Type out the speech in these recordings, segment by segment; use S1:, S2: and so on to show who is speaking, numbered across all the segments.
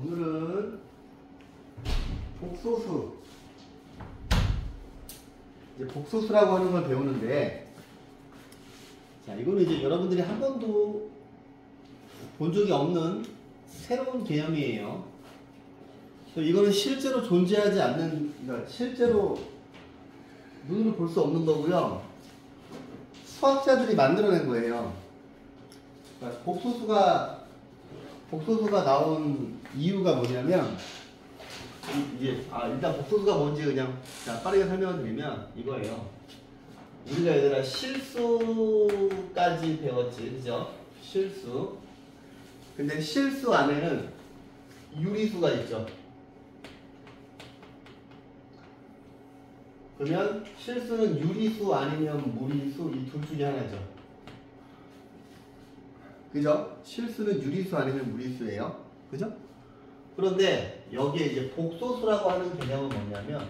S1: 오늘은 복소수, 이제 복소수라고 하는 걸 배우는데, 자, 이거는 이제 여러분들이 한 번도 본 적이 없는 새로운 개념이에요. 이거는 실제로 존재하지 않는, 그러니까 실제로 눈으로 볼 수 없는 거고요. 수학자들이 만들어낸 거예요. 그러니까 복소수가 나온 이유가 뭐냐면, 일단 복소수가 뭔지 그냥 빠르게 설명을 드리면 이거예요. 우리가 얘들아 실수까지 배웠지, 그죠? 실수. 근데 실수 안에는 유리수가 있죠. 그러면 실수는 유리수 아니면 무리수, 이 둘 중에 하나죠. 그죠? 실수는 유리수 아니면 무리수예요. 그죠? 그런데 여기에 이제 복소수라고 하는 개념은 뭐냐면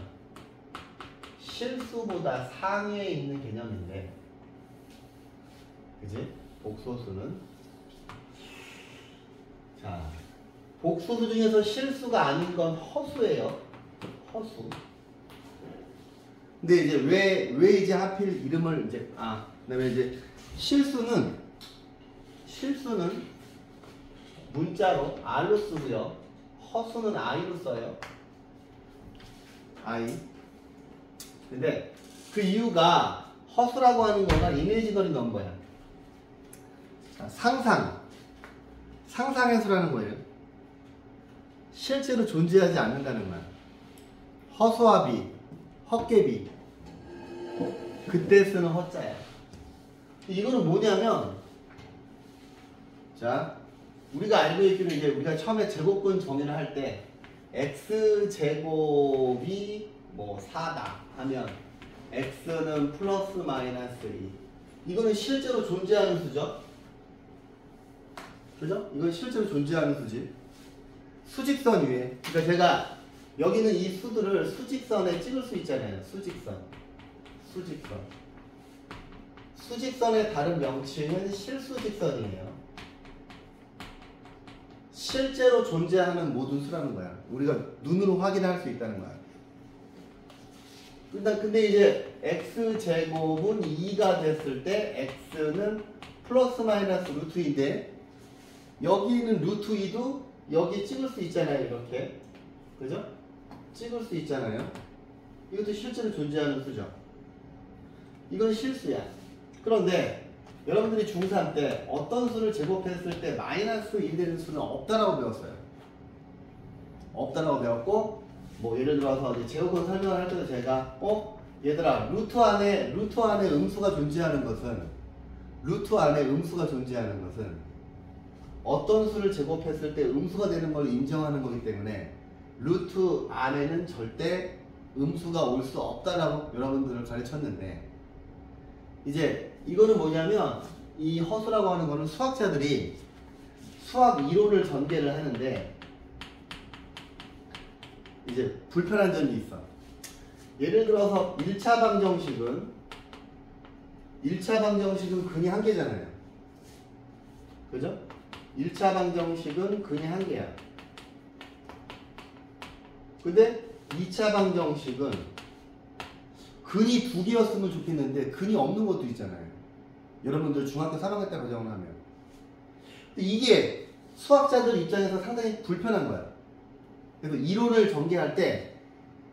S1: 실수보다 상위에 있는 개념인데, 그지? 복소수는, 자, 복소수 중에서 실수가 아닌 건 허수예요. 허수. 근데 이제 왜 이제 하필 이름을 이제 그다음에 이제 실수는 문자로 R로 쓰고요. 허수는 I로 써요. I. 근데 그 이유가 허수라고 하는 거가 이미지너리 넘버야. 자, 상상해서라는 거예요. 실제로 존재하지 않는다는 거야. 허수아비, 헛개비. 그때 쓰는 허자야. 이거는 뭐냐면, 자, 우리가 알고 있기는 이제 우리가 처음에 제곱근 정의를 할 때 x제곱이 뭐 4다 하면 x는 플러스 마이너스 2. 이거는 실제로 존재하는 수죠. 그죠? 이건 실제로 존재하는 수지. 수직선 위에. 그러니까 제가 여기는 이 수들을 수직선에 찍을 수 있잖아요. 수직선의 다른 명칭은 실수직선이에요. 실제로 존재하는 모든 수라는 거야. 우리가 눈으로 확인할 수 있다는 거야. 일단 근데 이제 x제곱은 2가 됐을 때 x는 플러스 마이너스 루트 2인데, 여기는 루트 2도 여기 찍을 수 있잖아요. 이렇게. 그죠? 찍을 수 있잖아요. 이것도 실제로 존재하는 수죠. 이건 실수야. 그런데 여러분들이 중3 때 어떤 수를 제곱했을 때 마이너스 1 되는 수는 없다라고 배웠어요. 없다라고 배웠고, 뭐 예를 들어서 이제 제곱근 설명을 할 때도 제가 얘들아 루트 안에 음수가 존재하는 것은 어떤 수를 제곱했을 때 음수가 되는 걸 인정하는 거기 때문에 루트 안에는 절대 음수가 올 수 없다라고 여러분들을 가르쳤는데, 이제 이거는 뭐냐면 이 허수라고 하는 거는 수학자들이 수학 이론을 전개를 하는데 이제 불편한 점이 있어. 예를 들어서 1차 방정식은 근이 한 개잖아요. 그죠? 1차 방정식은 근이 한 개야. 근데 2차 방정식은 근이 두 개였으면 좋겠는데 근이 없는 것도 있잖아요. 여러분들 중학교 3학년 때 가정을 하면. 이게 수학자들 입장에서 상당히 불편한 거야. 그래서 이론을 전개할 때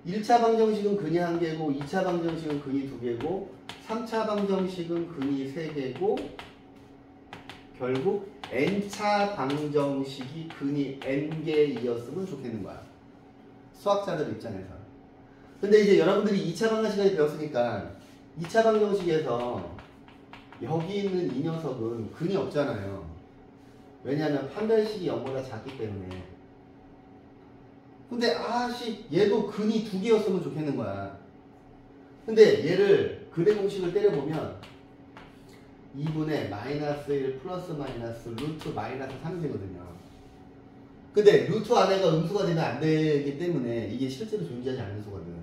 S1: 1차 방정식은 근이 한 개고, 2차 방정식은 근이 두 개고, 3차 방정식은 근이 세 개고, 결국 n차 방정식이 근이 n개이었으면 좋겠는 거야. 수학자들 입장에서. 근데 이제 여러분들이 2차 방정식까지 배웠으니까 2차 방정식에서 여기 있는 이 녀석은 근이 없잖아요. 왜냐하면 판별식이 0보다 작기 때문에. 근데 얘도 근이 두 개였으면 좋겠는 거야. 근데 얘를 근의 공식을 때려보면 2분의 마이너스 1 플러스 마이너스 루트 마이너스 3이 되거든요. 근데 루트 안에가 음수가 되면 안 되기 때문에 이게 실제로 존재하지 않는 수거든.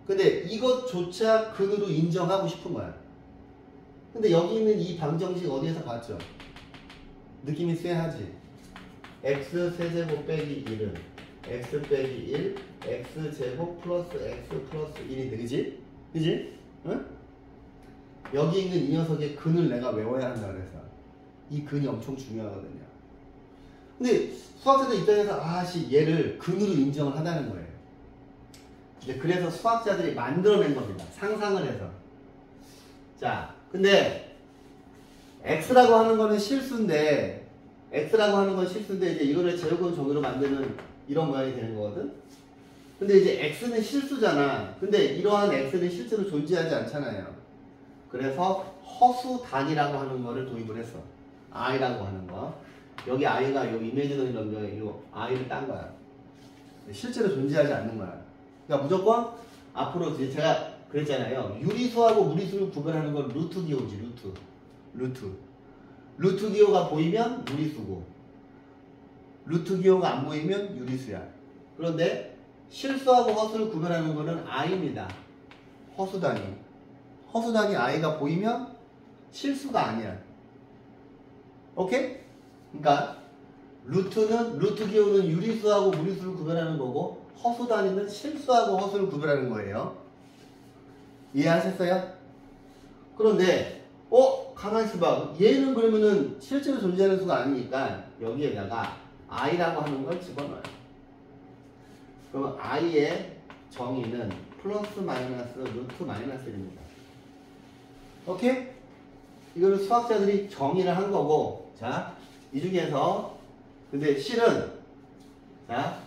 S1: 근데 이것조차 근으로 인정하고 싶은 거야. 근데 여기 있는 이 방정식 어디에서 봤죠? 느낌이 쎄하지? x 세제곱 빼기 1은 x 빼기 1 x제곱 플러스 x 플러스 1인데 그지? 그지? 응? 여기 있는 이 녀석의 근을 내가 외워야 한다 그래서 이 근이 엄청 중요하거든요. 근데 수학자들 입장에서 아씨 얘를 근으로 인정을 하다는 거예요. 이제 그래서 수학자들이 만들어낸 겁니다. 상상을 해서. 자, 근데 x라고 하는 거는 실수인데 이제 이거를 제곱근 정의로 만드는 이런 모양이 되는 거거든. 근데 이제 x는 실수잖아. 근데 이러한 x는 실제로 존재하지 않잖아요. 그래서 허수단이라고 하는 거를 도입을 했어. i라고 하는 거. 여기 i가 요 이미지너리 넘겨에 요 i를 딴 거야. 실제로 존재하지 않는 거야. 그러니까 무조건 앞으로 이제 제가 그랬잖아요. 유리수하고 무리수를 구별하는 건 루트 기호지. 루트 기호가 보이면 무리수고 루트 기호가 안 보이면 유리수야. 그런데 실수하고 허수를 구별하는 거는 i입니다. 허수단이 i가 보이면 실수가 아니야. 오케이? 그러니까 루트 기호는 유리수하고 무리수를 구별하는 거고 허수 단위는 실수하고 허수를 구별하는 거예요. 이해하셨어요? 그런데 가만히 있어봐. 얘는 그러면은 실제로 존재하는 수가 아니니까 여기에다가 i라고 하는 걸 집어넣어요. 그러면 i의 정의는 플러스 마이너스 루트 마이너스 1입니다. 오케이? 이거는 수학자들이 정의를 한 거고, 자, 이 중에서 근데 실은 자,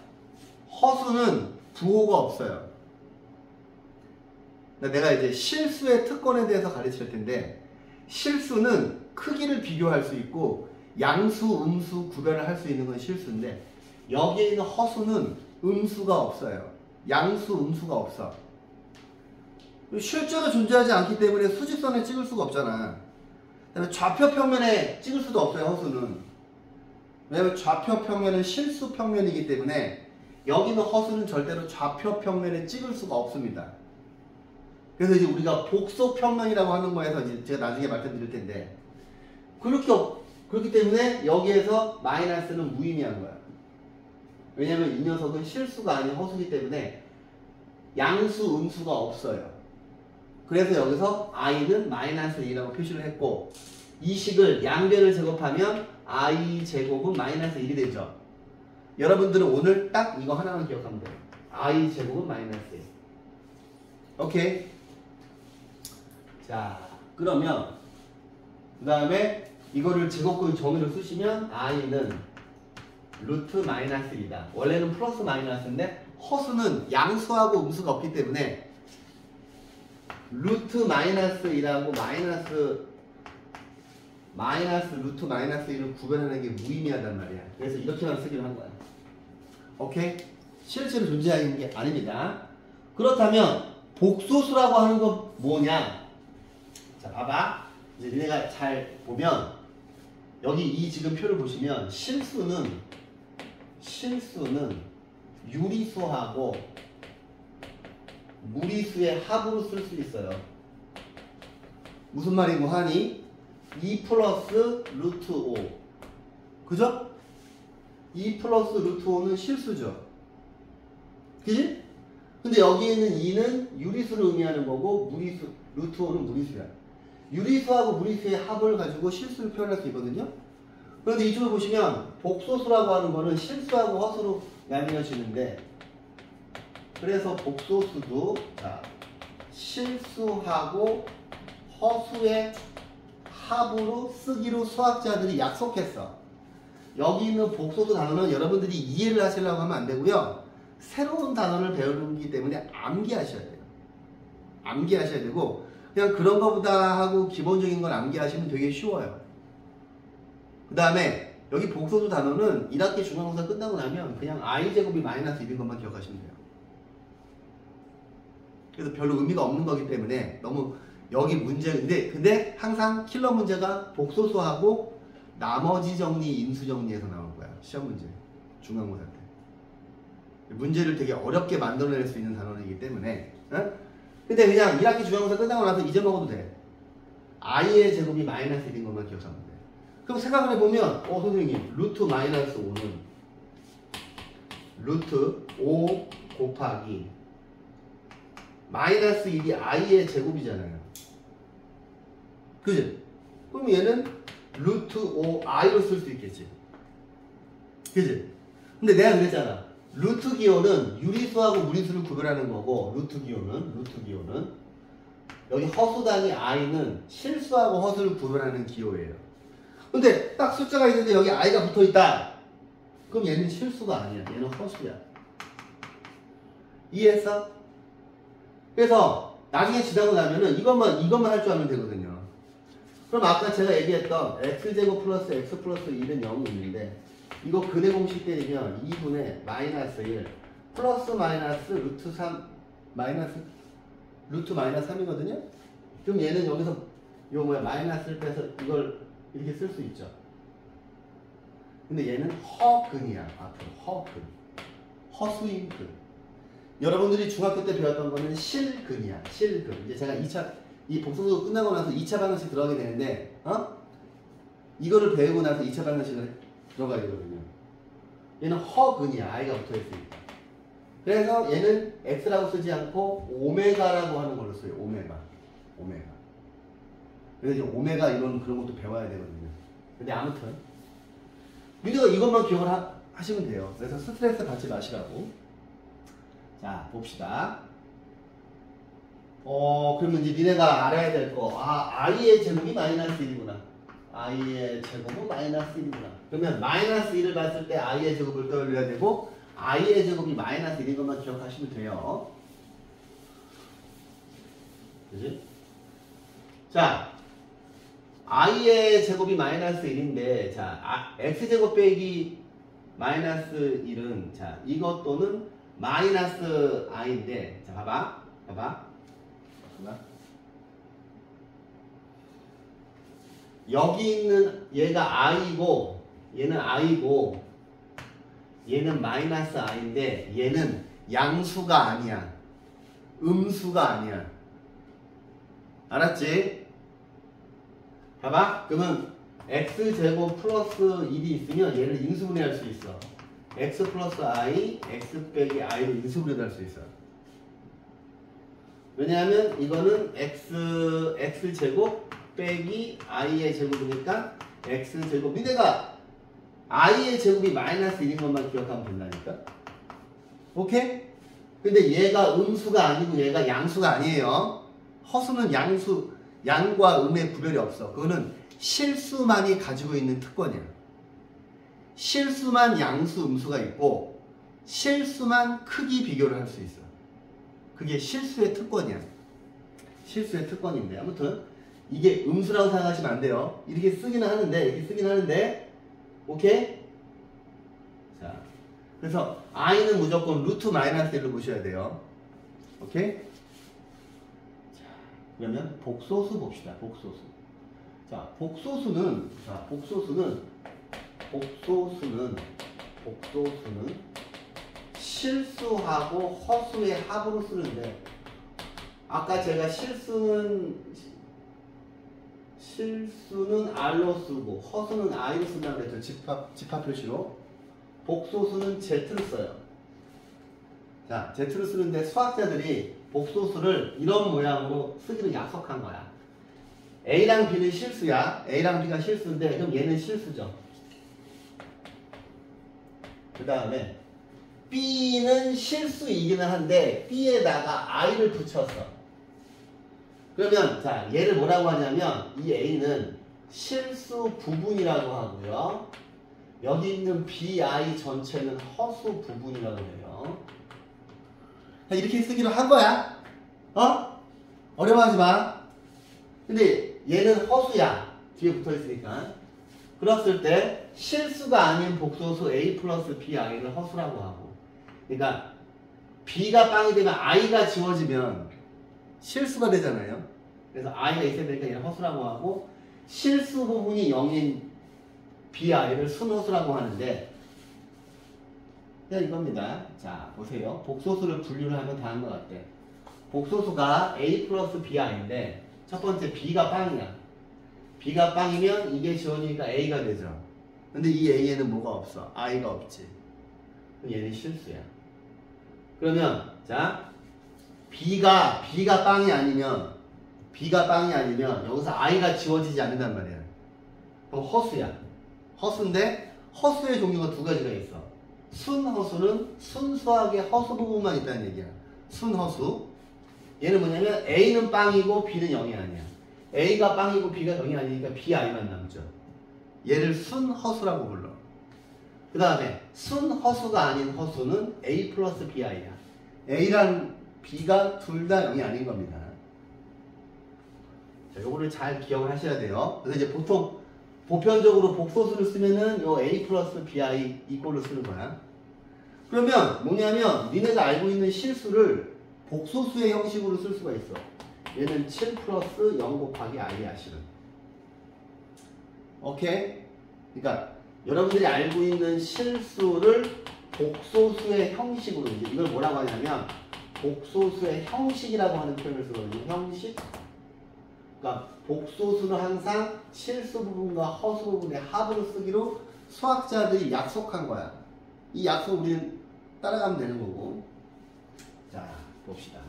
S1: 허수는 부호가 없어요. 내가 이제 실수의 특권에 대해서 가르칠 텐데 실수는 크기를 비교할 수 있고 양수, 음수 구별을 할 수 있는 건 실수인데 여기에 있는 허수는 음수가 없어요. 양수, 음수가 없어. 실제로 존재하지 않기 때문에 수직선에 찍을 수가 없잖아. 그다음에 좌표 평면에 찍을 수도 없어요. 허수는. 왜냐면 좌표 평면은 실수 평면이기 때문에 여기 있는 허수는 절대로 좌표 평면에 찍을 수가 없습니다. 그래서 이제 우리가 복소 평면이라고 하는 거에서 이제 제가 나중에 말씀드릴 텐데 그렇기 때문에 여기에서 마이너스는 무의미한 거야. 왜냐면 이 녀석은 실수가 아닌 허수이기 때문에 양수, 음수가 없어요. 그래서 여기서 i는 마이너스 2라고 표시를 했고 이 식을 양변을 제곱하면 i 제곱은 마이너스 1이 되죠. 여러분들은 오늘 딱 이거 하나만 기억하면 돼요. i 제곱은 마이너스 1. 오케이. 자, 그러면 그 다음에 이거를 제곱근 정의로 쓰시면 i는 루트 마이너스 1이다. 원래는 플러스 마이너스인데 허수는 양수하고 음수가 없기 때문에 루트 마이너스 1하고 마이너스 루트 마이너스 1을 구별하는 게 무의미하단 말이야. 그래서 이렇게만 쓰기로 한 거야. 오케이? 실제로 존재하는 게 아닙니다. 그렇다면 복소수라고 하는 건 뭐냐? 자, 봐봐. 이제 니네가 잘 보면 여기 이 지금 표를 보시면 실수는 유리수하고 무리수의 합으로 쓸 수 있어요. 무슨 말이고 하니? 2 플러스 루트 5. 그죠? 2 플러스 루트 5는 실수죠. 그지? 근데 여기 있는 2는 유리수를 의미하는 거고 무리수, 루트 5는 무리수야. 유리수하고 무리수의 합을 가지고 실수를 표현할 수 있거든요. 그런데 이쪽을 보시면 복소수라고 하는 거는 실수하고 허수로 나뉘어지는데 그래서 복소수도 자, 실수하고 허수의 합으로 쓰기로 수학자들이 약속했어. 여기 있는 복소수 단어는 여러분들이 이해를 하시려고 하면 안 되고요. 새로운 단어를 배우기 때문에 암기하셔야 돼요. 암기하셔야 되고 그냥 그런 거보다 하고 기본적인 걸 암기하시면 되게 쉬워요. 그 다음에 여기 복소수 단어는 1학기 중간고사 끝나고 나면 그냥 i제곱이 마이너스 1인 것만 기억하시면 돼요. 그래서 별로 의미가 없는 거기 때문에 너무 여기 문제 근데 항상 킬러 문제가 복소수하고 나머지 정리, 인수 정리에서 나올 거야. 시험 문제. 중간고사 때. 문제를 되게 어렵게 만들어낼 수 있는 단어이기 때문에 근데 그냥 1학기 중간고사 끝나고 나서 잊어먹어도 돼. i의 제곱이 마이너스 1인 것만 기억하면 돼. 그럼 생각을 해보면 선생님 루트 마이너스 5는 루트 5 곱하기 마이너스 1이 i의 제곱이잖아요. 그지? 그럼 얘는 루트 5i로 쓸 수 있겠지. 그지? 근데 내가 그랬잖아. 루트 기호는 유리수하고 무리수를 구별하는 거고, 루트 기호는 여기 허수 단위 i는 실수하고 허수를 구별하는 기호예요. 근데 딱 숫자가 있는데 여기 i가 붙어 있다. 그럼 얘는 실수가 아니야. 얘는 허수야. 이해했어? 그래서 나중에 지나고 나면은 이것만 할 줄 알면 되거든요. 그럼 아까 제가 얘기했던 x제곱 플러스 x 플러스 1은 0이 있는데 이거 근해 공식 때리면 2분의 마이너스 1 플러스 마이너스 루트 3 마이너스 루트 마이너스 3이거든요. 그럼 얘는 여기서 마이너스를 빼서 이걸 이렇게 쓸 수 있죠. 근데 얘는 허근이야. 앞으로 허근. 허수인 근. 여러분들이 중학교 때 배웠던 거는 실근이야. 실근. 이제 제가 이 복수수 끝나고 나서 2차 방정식 들어가게 되는데, 이거를 배우고 나서 2차 방정식을 들어가야 되거든요. 얘는 허근이야. i가 붙어 있으니까. 그래서 얘는 x라고 쓰지 않고 오메가라고 하는 걸로 써요. 오메가. 그래서 이제 오메가 이런 그런 것도 배워야 되거든요. 근데 아무튼 민우가 이것만 기억을 하시면 돼요. 그래서 스트레스 받지 마시라고. 자, 봅시다. 그러면 이제 니네가 알아야 될 거. i의 제곱이 마이너스 1이구나. i의 제곱은 마이너스 1이구나. 그러면 마이너스 1을 봤을 때 i의 제곱을 떠올려야 되고, i의 제곱이 마이너스 1인 것만 기억하시면 돼요. 그지? 자, i의 제곱이 마이너스 1인데, 자, x제곱 빼기 마이너스 1은, 자, 이것 또는 마이너스 i인데, 자, 봐봐. 여기 있는 얘가 i고, 얘는 i고, 얘는 마이너스 i인데, 얘는 양수가 아니야. 음수가 아니야. 알았지? 봐봐. 그러면 x제곱 플러스 1이 있으면 얘를 인수분해할 수 있어. x 플러스 i, x 빼기 i로 인수분해할 수 있어. 왜냐하면 이거는 x제곱 빼기 i의 제곱이니까 x제곱. 니네가 i의 제곱이 마이너스 1인 것만 기억하면 된다니까. 오케이? 근데 얘가 음수가 아니고 얘가 양수가 아니에요. 허수는 양과 음의 구별이 없어. 그거는 실수만이 가지고 있는 특권이야. 실수만 양수, 음수가 있고 실수만 크기 비교를 할 수 있어. 그게 실수의 특권이야. 실수의 특권인데 아무튼 이게 음수라고 생각하시면 안 돼요. 이렇게 쓰기는 하는데 오케이? 자, 그래서 i는 무조건 루트 마이너스 1로 보셔야 돼요. 오케이? 자, 그러면 복소수 봅시다. 복소수. 자, 복소수는 실수하고 허수의 합으로 쓰는데, 아까 제가 실수는 R로 쓰고 허수는 I로 쓴다고 했죠. 집합 표시로. 복소수는 Z를 써요. 자, Z를 쓰는데 수학자들이 복소수를 이런 모양으로 쓰기로 약속한 거야. A랑 B는 실수야. A랑 B가 실수인데 그럼 얘는 실수죠. 그 다음에 B는 실수이기는 한데 B에다가 I를 붙였어. 그러면 자, 얘를 뭐라고 하냐면 이 A는 실수 부분이라고 하고요. 여기 있는 BI 전체는 허수 부분이라고 해요. 이렇게 쓰기로 한 거야. 어려워하지 마. 근데 얘는 허수야. 뒤에 붙어 있으니까. 그랬을 때 실수가 아닌 복소수 A 플러스 BI를 허수라고 하고, 그러니까 B가 빵이 되면 I가 지워지면 실수가 되잖아요. 그래서 I가 있어야 되니까 얘를 허수라고 하고, 실수 부분이 0인 BI를 순허수라고 하는데, 그냥 이겁니다. 자, 보세요. 복소수를 분류를 하면 다 한 것 같아. 복소수가 A 플러스 BI인데 첫 번째 B가 빵이야. B가 빵이면 이게 지워지니까 A가 되죠. 근데 이 A에는 뭐가 없어? I가 없지. 얘는 실수야. 그러면 자 B가 빵이 아니면 여기서 I가 지워지지 않는단 말이야. 그럼 허수야. 허수인데 허수의 종류가 두 가지가 있어. 순허수는 순수하게 허수 부분만 있다는 얘기야. 순허수. 얘는 뭐냐면 A는 빵이고 B는 0이 아니야. A가 빵이고 B가 0이 아니니까 BI만 남죠. 얘를 순허수라고 불러. 그 다음에 순허수가 아닌 허수는 A 플러스 BI야. A랑 B가 둘 다 0이 아닌 겁니다. 자, 요거를 잘 기억을 하셔야 돼요. 그래서 이제 보통 보편적으로 복소수를 쓰면은 요 A 플러스 BI 이꼴로 쓰는 거야. 그러면 뭐냐면 니네가 알고 있는 실수를 복소수의 형식으로 쓸 수가 있어. 얘는 7 플러스 0 곱하기 I야, 실은. 오케이? 그러니까 여러분들이 알고 있는 실수를 복소수의 형식으로, 이제 이걸 뭐라고 하냐면 복소수의 형식이라고 하는 표현을 쓰거든요. 형식. 그러니까 복소수는 항상 실수 부분과 허수 부분의 합으로 쓰기로 수학자들이 약속한 거야. 이 약속 우리는 따라가면 되는 거고. 자, 봅시다.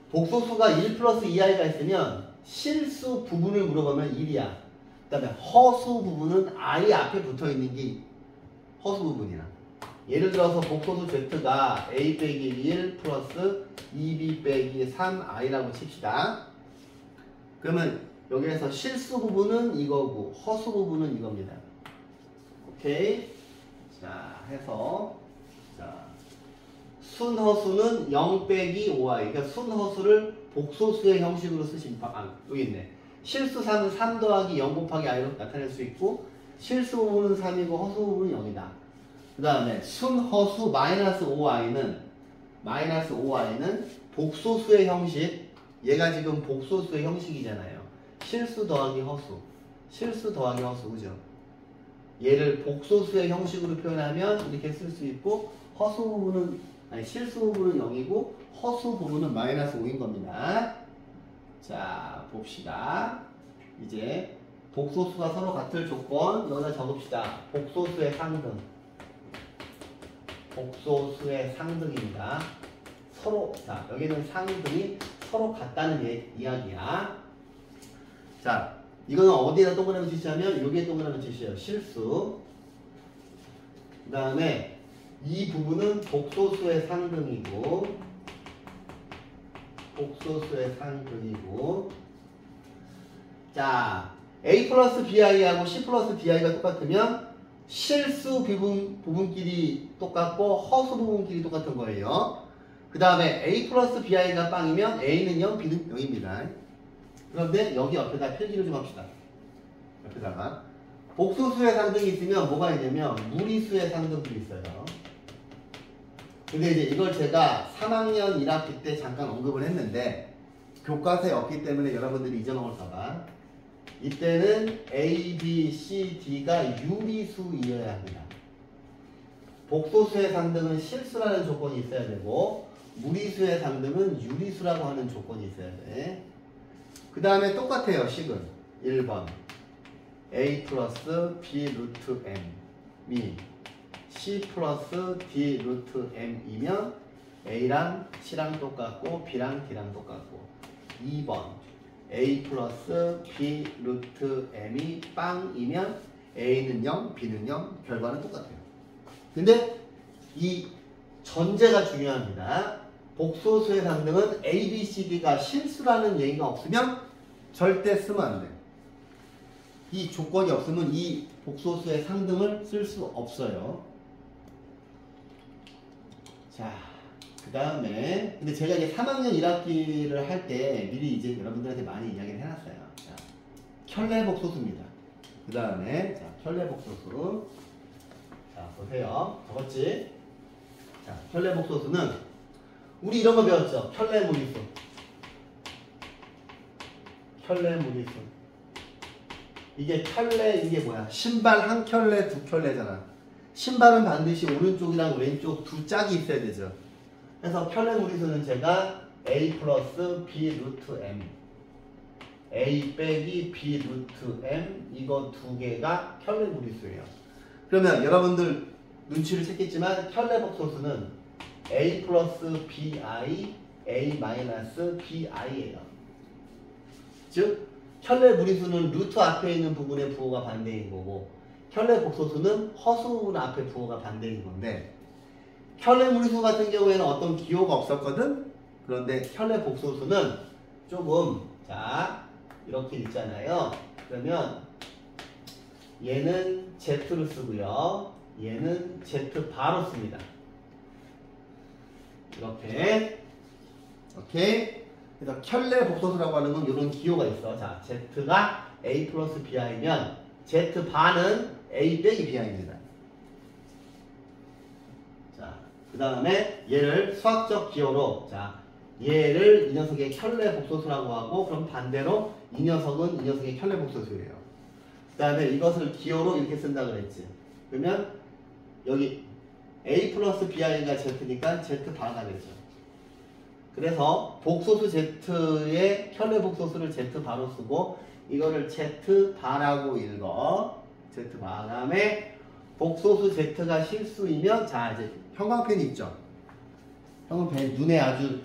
S1: 복소수가 1 플러스 2i가 있으면 실수 부분을 물어보면 1이야. 그 다음에 허수 부분은 i 앞에 붙어 있는 게 허수 부분이야. 예를 들어서 복소수 z가 a 빼기 1 플러스 2b 빼기 3i라고 칩시다. 그러면 여기에서 실수 부분은 이거고 허수 부분은 이겁니다. 오케이? 자, 해서 자, 순허수는 0 빼기 5i. 그러니까 순허수를 복소수의 형식으로 쓰신 여기 있네. 실수 3은 3 더하기 0 곱하기 i로 나타낼 수 있고 실수 부분은 3이고 허수 부분은 0이다. 그 다음에 순허수 마이너스 5i는 복소수의 형식. 얘가 지금 복소수의 형식이잖아요. 실수 더하기 허수. 그죠? 얘를 복소수의 형식으로 표현하면 이렇게 쓸 수 있고 허수 부분은 실수 부분은 0이고 허수 부분은 마이너스 5인 겁니다. 자, 봅시다. 이제 복소수가 서로 같을 조건 여기다 적읍시다. 복소수의 상등입니다. 서로, 자, 여기는 상등이 서로 같다는 이야기야. 자, 이거는 어디에다 동그라미 치시냐면 여기에 동그라미 치시요. 실수. 그 다음에 이 부분은 복소수의 상등이고 자, A 플러스 BI하고 C 플러스 DI가 똑같으면 실수 부분끼리 똑같고 허수 부분끼리 똑같은 거예요. 그 다음에 A 플러스 BI가 빵이면 A는 0, B는 0입니다. 그런데 여기 옆에다 필기를 좀 합시다. 옆에다가 복소수의 상등이 있으면 뭐가 있냐면 무리수의 상등도 있어요. 근데 이제 이걸 제가 3학년 1학기 때 잠깐 언급을 했는데 교과서에 없기 때문에 여러분들이 잊어먹을까봐 이때는 A, B, C, D가 유리수이어야 합니다. 복소수의 상등은 실수라는 조건이 있어야 되고 무리수의 상등은 유리수라고 하는 조건이 있어야 돼. 그 다음에 똑같아요. 식은 1번 A 플러스 B 루트 M이 C 플러스 D 루트 M이면 A랑 C랑 똑같고 B랑 D랑 똑같고 2번 A 플러스 B 루트 M이 빵이면 A는 0, B는 0 결과는 똑같아요. 근데 이 전제가 중요합니다. 복소수의 상등은 A, B, C, D가 실수라는 얘기가 없으면 절대 쓰면 안 돼요. 이 조건이 없으면 이 복소수의 상등을 쓸 수 없어요. 자, 그 다음에 근데 제가 이제 3학년 1학기를 할 때 미리 이제 여러분들한테 많이 이야기를 해놨어요. 자, 켤레복소수입니다. 그 다음에 자, 켤레복소수. 자, 보세요. 적었지? 자, 켤레복소수는 우리 이런 거 배웠죠? 켤레무리수. 이게 이게 뭐야? 신발 한 켤레, 두 켤레잖아. 신발은 반드시 오른쪽이랑 왼쪽 두 짝이 있어야 되죠. 그래서 켤레무리수는 제가 A 플러스 B 루트 M a 빼기 b 루트 m 이거 두 개가 켤레 무리수예요. 그러면 여러분들 눈치를 챘겠지만 켤레 복소수는 a 플러스 bi a 마이너스 bi예요. 즉 켤레 무리수는 루트 앞에 있는 부분의 부호가 반대인 거고 켤레 복소수는 허수분 앞에 부호가 반대인 건데 켤레 무리수 같은 경우에는 어떤 기호가 없었거든. 그런데 켤레 복소수는 조금 자 이렇게 있잖아요. 그러면 얘는 Z를 쓰고요. 얘는 Z 바로 씁니다. 이렇게 오케이. 그래서 켤레 복소수라고 하는 건 이런 기호가 있어. 자, Z가 A 플러스 BI면 Z 바는 A 빼기 BI입니다. 자, 그 다음에 얘를 수학적 기호로 자, 얘를 이 녀석의 켤레 복소수라고 하고 그럼 반대로 이 녀석은 이 녀석의 켤레 복소수예요. 그 다음에 이것을 기호로 이렇게 쓴다 그랬지. 그러면 여기 A 플러스 BI가 Z니까 Z 바가 되죠. 그래서 복소수 Z의 켤레 복소수를 Z 바로 쓰고 이거를 Z 바라고 읽어. Z 바. 그 다음에 복소수 Z가 실수이면 자 이제 형광펜이 있죠. 형광펜 눈에 아주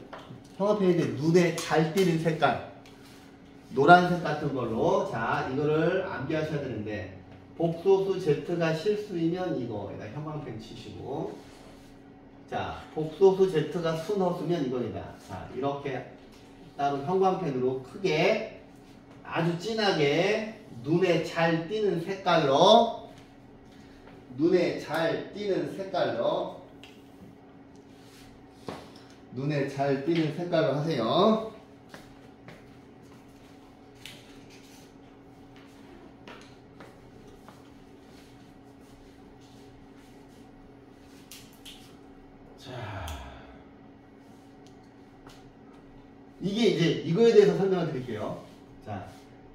S1: 형광펜인데 눈에 잘 띄는 색깔 노란색 같은 걸로 자 이거를 암기하셔야 되는데 복소수 Z가 실수이면 이거에다 형광펜 치시고 자 복소수 Z가 순허수면 이거이다. 자 이렇게 따로 형광펜으로 크게 아주 진하게 눈에 잘 띄는 색깔로 눈에 잘 띄는 색깔로 하세요. 자, 이게 이제 이거에 대해서 설명을 드릴게요. 자,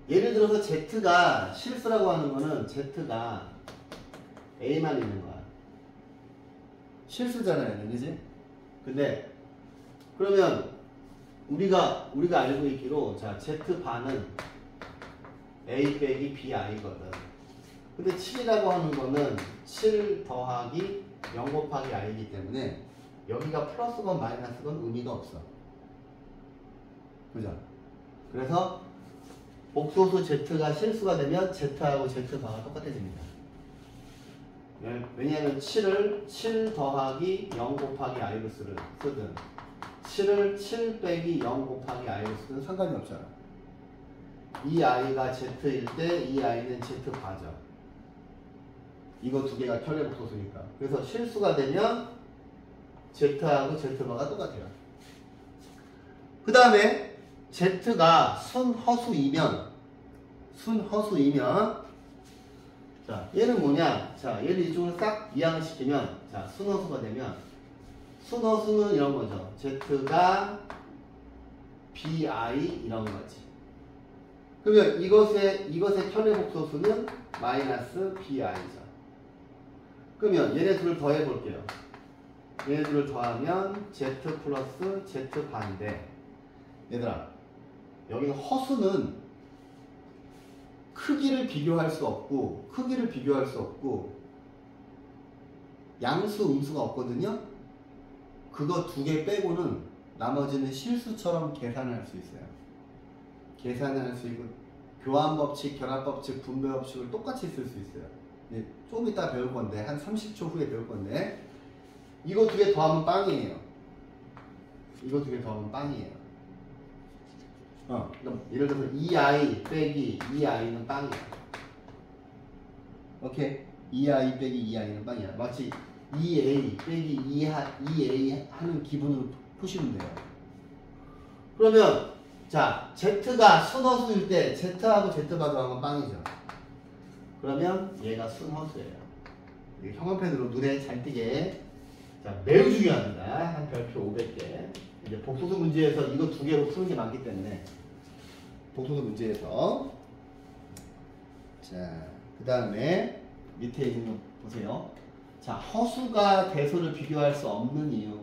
S1: 예를 들어서 Z가 실수라고 하는 거는 Z가 A만 있는 거야. 실수잖아요, 그지? 근데 그러면 우리가 알고 있기로 자 Z 바는 A 빼기 BI거든. 근데 7이라고 하는 거는 7 더하기 0 곱하기 I이기 때문에 여기가 플러스건 마이너스건 의미가 없어. 그죠? 그래서 복소수 Z가 실수가 되면 Z하고 Z 바가 똑같아집니다. 왜냐하면 7을 7 더하기 0 곱하기 I로 쓰든 7을 7 빼기 0 곱하기 I로 쓰든 상관이 없잖아. 이 I가 Z일 때 이 I는 Z 바죠. 이거 두 개가 켤레 복소수니까. 그래서 실수가 되면 Z하고 Z 바가 똑같아요. 그 다음에 Z가 순허수이면 자 얘는 뭐냐? 자 얘를 이쪽으로 싹 이항을 시키면 자 순허수가 되면 순허수는 이런 거죠. Z가 BI 이런 거지. 그러면 이것의 켤레 복소수는 마이너스 BI죠. 그러면 얘네 둘을 더해 볼게요. 얘네 둘을 더하면 Z 플러스 Z 반인데 얘들아 여기는 허수는 크기를 비교할 수 없고 양수 음수가 없거든요. 그거 두 개 빼고는 나머지는 실수처럼 계산을 할 수 있어요. 계산을 할 수 있고 교환법칙, 결합법칙, 분배법칙을 똑같이 쓸 수 있어요. 조금 이따 배울 건데 한 30초 후에 배울 건데 이거 두 개 더하면 빵이에요. 그럼 예를 들어서 2i 빼기 2i는 빵이야. 오케이? 2i 빼기 2i는 빵이야. 마치 2a 빼기 2a 하는 기분으로 푸시면 돼요. 그러면 자 Z가 순허수일 때 Z하고 Z바도 하면 빵이죠. 그러면 얘가 순허수예요. 형광펜으로 눈에 잘 띄게. 자 매우 중요합니다. 한 별표 500개. 이제 복소수 문제에서 이거 두 개로 푸는 게 많기 때문에 복소수 문제에서 자 그 다음에 밑에 있는 거 보세요. 자 허수가 대소를 비교할 수 없는 이유.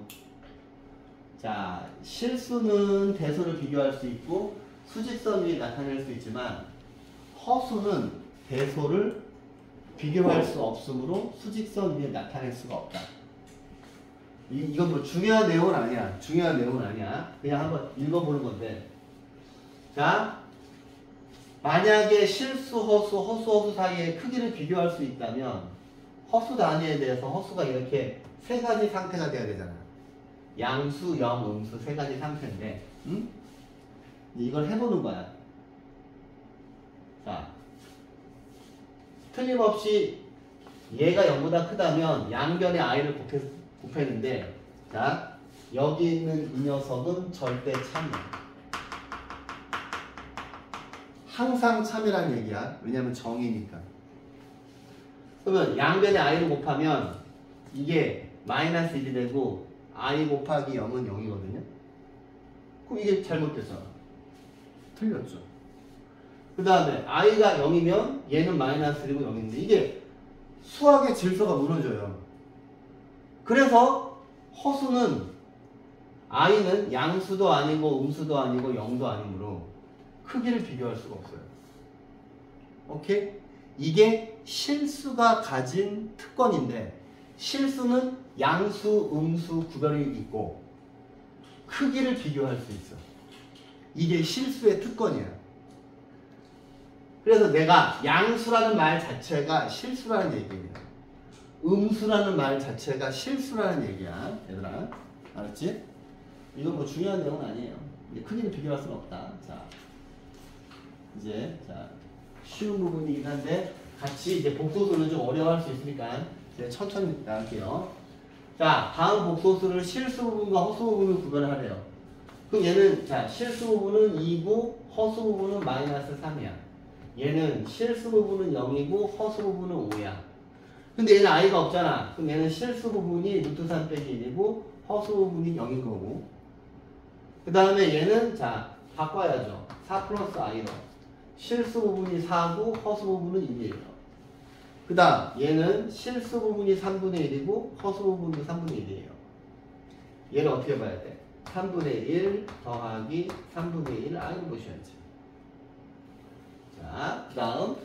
S1: 자 실수는 대소를 비교할 수 있고 수직선 위에 나타낼 수 있지만 허수는 배소를 비교할 수 없으므로 수직선 위에 나타낼 수가 없다. 이건 뭐 중요한 내용은 아니야. 중요한 내용은 아니야. 그냥 한번 읽어보는 건데. 자, 만약에 실수, 허수, 허수 사이의 크기를 비교할 수 있다면 허수 단위에 대해서 허수가 이렇게 세 가지 상태가 돼야 되잖아. 양수, 영, 음수 세 가지 상태인데, 응? 이걸 해보는 거야. 자, 틀림없이 얘가 0보다 크다면 양변의 i를 곱했는데, 자, 여기 있는 이 녀석은 절대 참이야. 항상 참이라는 얘기야. 왜냐면 정이니까. 그러면 양변의 i를 곱하면 이게 마이너스 1이 되고 i 곱하기 0은 0이거든요. 그럼 이게 잘못됐잖아. 틀렸죠. 그 다음에 i가 0이면 얘는 마이너스 1이고 0인데 이게 수학의 질서가 무너져요. 그래서 허수는 i는 양수도 아니고 음수도 아니고 0도 아니므로 크기를 비교할 수가 없어요. 오케이? 이게 실수가 가진 특권인데 실수는 양수, 음수 구별이 있고 크기를 비교할 수 있어. 이게 실수의 특권이야. 그래서 내가 양수라는 말 자체가 실수라는 얘기입니다. 음수라는 말 자체가 실수라는 얘기야. 얘들아. 알았지? 이건 뭐 중요한 내용은 아니에요. 크기를 비교할 수는 없다. 자, 이제 자 쉬운 부분이긴 한데 같이 이제 복소수는 좀 어려워할 수 있으니까 이제 천천히 나갈게요. 자, 다음 복소수를 실수 부분과 허수 부분을 구별하래요. 그럼 얘는 자 실수 부분은 2고 허수 부분은 마이너스 3이야. 얘는 실수 부분은 0이고 허수 부분은 5야. 근데 얘는 i가 없잖아. 그럼 얘는 실수 부분이 루트 3 빼기 1이고 허수 부분이 0인 거고. 그 다음에 얘는 자 바꿔야죠. 4 플러스 i로. 실수 부분이 4고 허수 부분은 1이에요. 그 다음 얘는 실수 부분이 3분의 1이고 허수 부분도 3분의 1이에요. 얘를 어떻게 봐야 돼? 3분의 1 더하기 3분의 1 i로 보셔야지. 자, 그 다음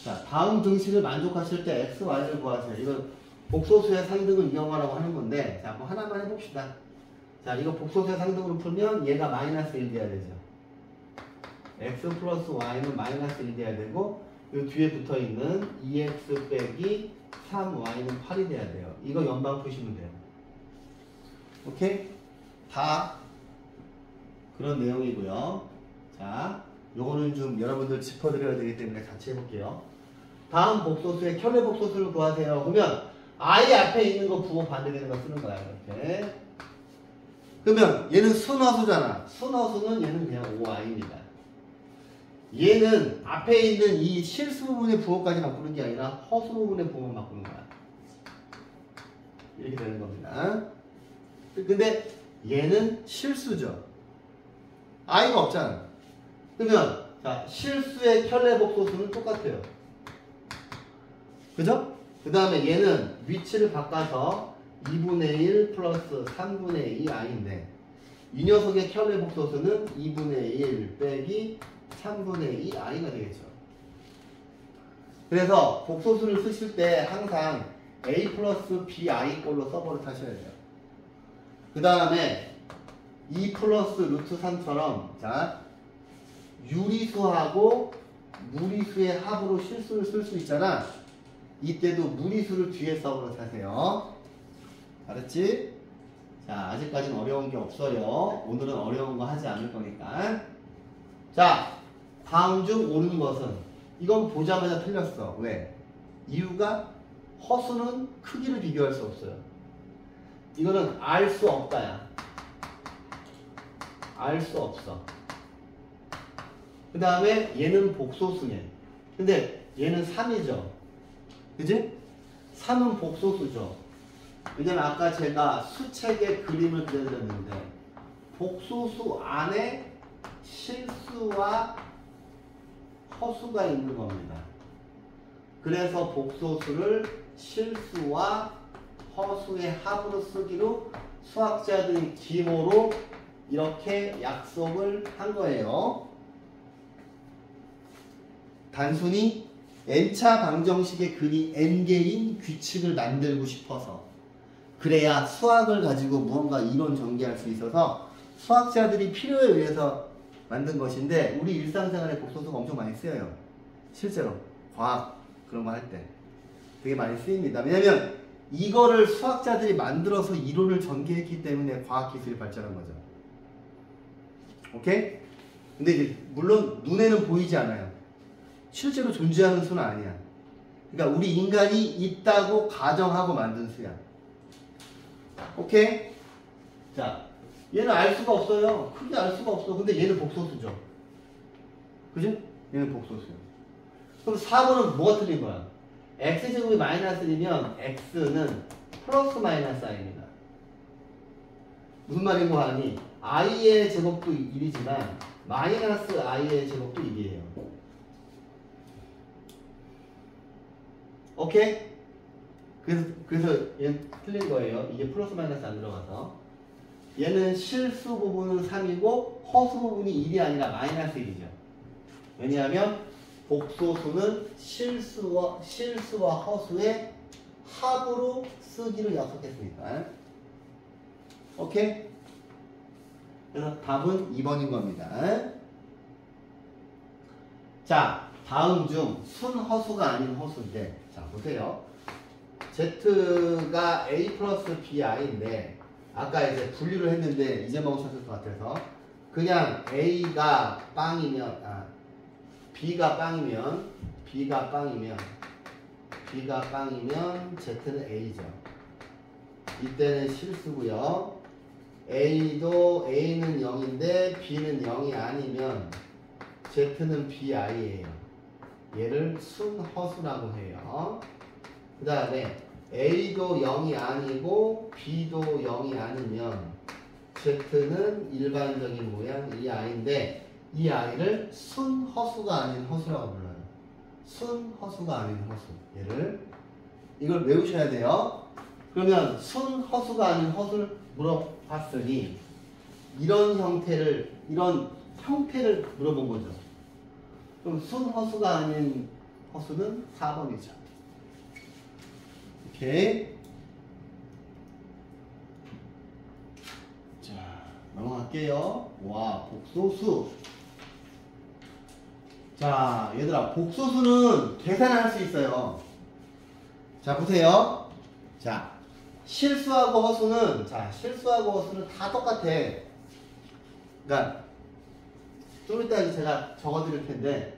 S1: 자, 다음 등식을 만족하실 때 x, y를 구하세요. 이건 복소수의 상등을 이용하라고 하는 건데 자, 뭐 하나만 해봅시다. 자, 이거 복소수의 상등으로 풀면 얘가 마이너스 1 돼야 되죠. x 플러스 y는 마이너스 1 돼야 되고 이 뒤에 붙어있는 2x 빼기 3y는 8이 돼야 돼요. 이거 연방 푸시면 돼요. 오케이? 다 그런 내용이고요. 자, 요거는 좀 여러분들 짚어드려야 되기 때문에 같이 해볼게요. 다음 복소수의 켤레 복소수를 구하세요. 그러면 i 앞에 있는 거 부호 반대되는 거 쓰는 거야. 이렇게. 그러면 얘는 순허수잖아. 순허수는 얘는 그냥 5i입니다. 얘는 앞에 있는 이 실수 부분의 부호까지 바꾸는 게 아니라 허수 부분의 부호만 바꾸는 거야. 이렇게 되는 겁니다. 근데 얘는 실수죠. i가 없잖아. 그러면 자 실수의 켤레 복소수는 똑같아요. 그죠? 그 다음에 얘는 위치를 바꿔서 2분의 1 플러스 3분의 2i인데 이 녀석의 켤레 복소수는 2분의 1 빼기 3분의 2i가 되겠죠. 그래서 복소수를 쓰실 때 항상 a 플러스 bi 꼴로 써버릇 하셔야 돼요. 그 다음에 2 플러스 루트 3처럼 자 유리수하고 무리수의 합으로 실수를 쓸 수 있잖아. 이때도 무리수를 뒤에 써버릇 하세요. 알았지? 자, 아직까지는 어려운 게 없어요. 오늘은 어려운 거 하지 않을 거니까. 자, 다음 중 옳은 것은 이건 보자마자 틀렸어. 왜? 이유가 허수는 크기를 비교할 수 없어요. 이거는 알 수 없다야. 알 수 없어. 그 다음에 얘는 복소수네. 근데 얘는 3이죠. 그지? 3은 복소수죠. 왜냐면 아까 제가 수책의 그림을 그려드렸는데 복소수 안에 실수와 허수가 있는 겁니다. 그래서 복소수를 실수와 허수의 합으로 쓰기로 수학자들이 기호로 이렇게 약속을 한 거예요. 단순히 n차 방정식의 근이 n개인 규칙을 만들고 싶어서, 그래야 수학을 가지고 무언가 이론 전개할 수 있어서 수학자들이 필요에 의해서 만든 것인데, 우리 일상생활에 복소수가 엄청 많이 쓰여요. 실제로 과학 그런 거 할 때 되게 많이 쓰입니다. 왜냐면 이거를 수학자들이 만들어서 이론을 전개했기 때문에 과학기술이 발전한 거죠. 오케이? 근데 이제 물론 눈에는 보이지 않아요. 실제로 존재하는 수는 아니야. 그러니까 우리 인간이 있다고 가정하고 만든 수야. 오케이? 자, 얘는 알 수가 없어요. 크게 알 수가 없어. 근데 얘는 복소수죠. 그지? 얘는 복소수야. 그럼 4번은 뭐가 틀린 거야? x제곱이 마이너스 1이면 x는 플러스 마이너스 i입니다. 무슨 말인 거 아니? i의 제곱도 1이지만 마이너스 i의 제곱도 1이에요. 오케이? 그래서 얘는 틀린 거예요. 이게 플러스 마이너스 안 들어가서. 얘는 실수 부분은 3이고 허수 부분이 1이 아니라 마이너스 1이죠. 왜냐하면 복소수는 실수와 허수의 합으로 쓰기로 약속했으니까. 오케이? 그래서 답은 2번인 겁니다. 자, 다음 중 순허수가 아닌 허수인데, 자 보세요. Z가 A 플러스 BI인데, 아까 이제 분류를 했는데 잊어먹으셨을 것 같아서 그냥 A가 빵이면, B가 빵이면 Z는 A죠. 이때는 실수고요. A는 0인데 B는 0이 아니면 Z는 BI예요. 얘를 순허수라고 해요. 그 다음에 A도 0이 아니고 B도 0이 아니면 Z는 일반적인 모양 이 아이인데, 이 아이를 순허수가 아닌 허수라고 불러요. 순허수가 아닌 허수. 이걸 외우셔야 돼요. 그러면 순허수가 아닌 허수를 물어봤으니 이런 형태를 물어본 거죠. 그럼 순허수가 아닌 허수는 4번이죠. 오케이. 자, 넘어갈게요. 와, 복소수. 자, 얘들아, 복소수는 계산할 수 있어요. 자, 보세요. 자, 실수하고 허수는 다 똑같아. 그러니까 좀 이따 제가 적어드릴 텐데,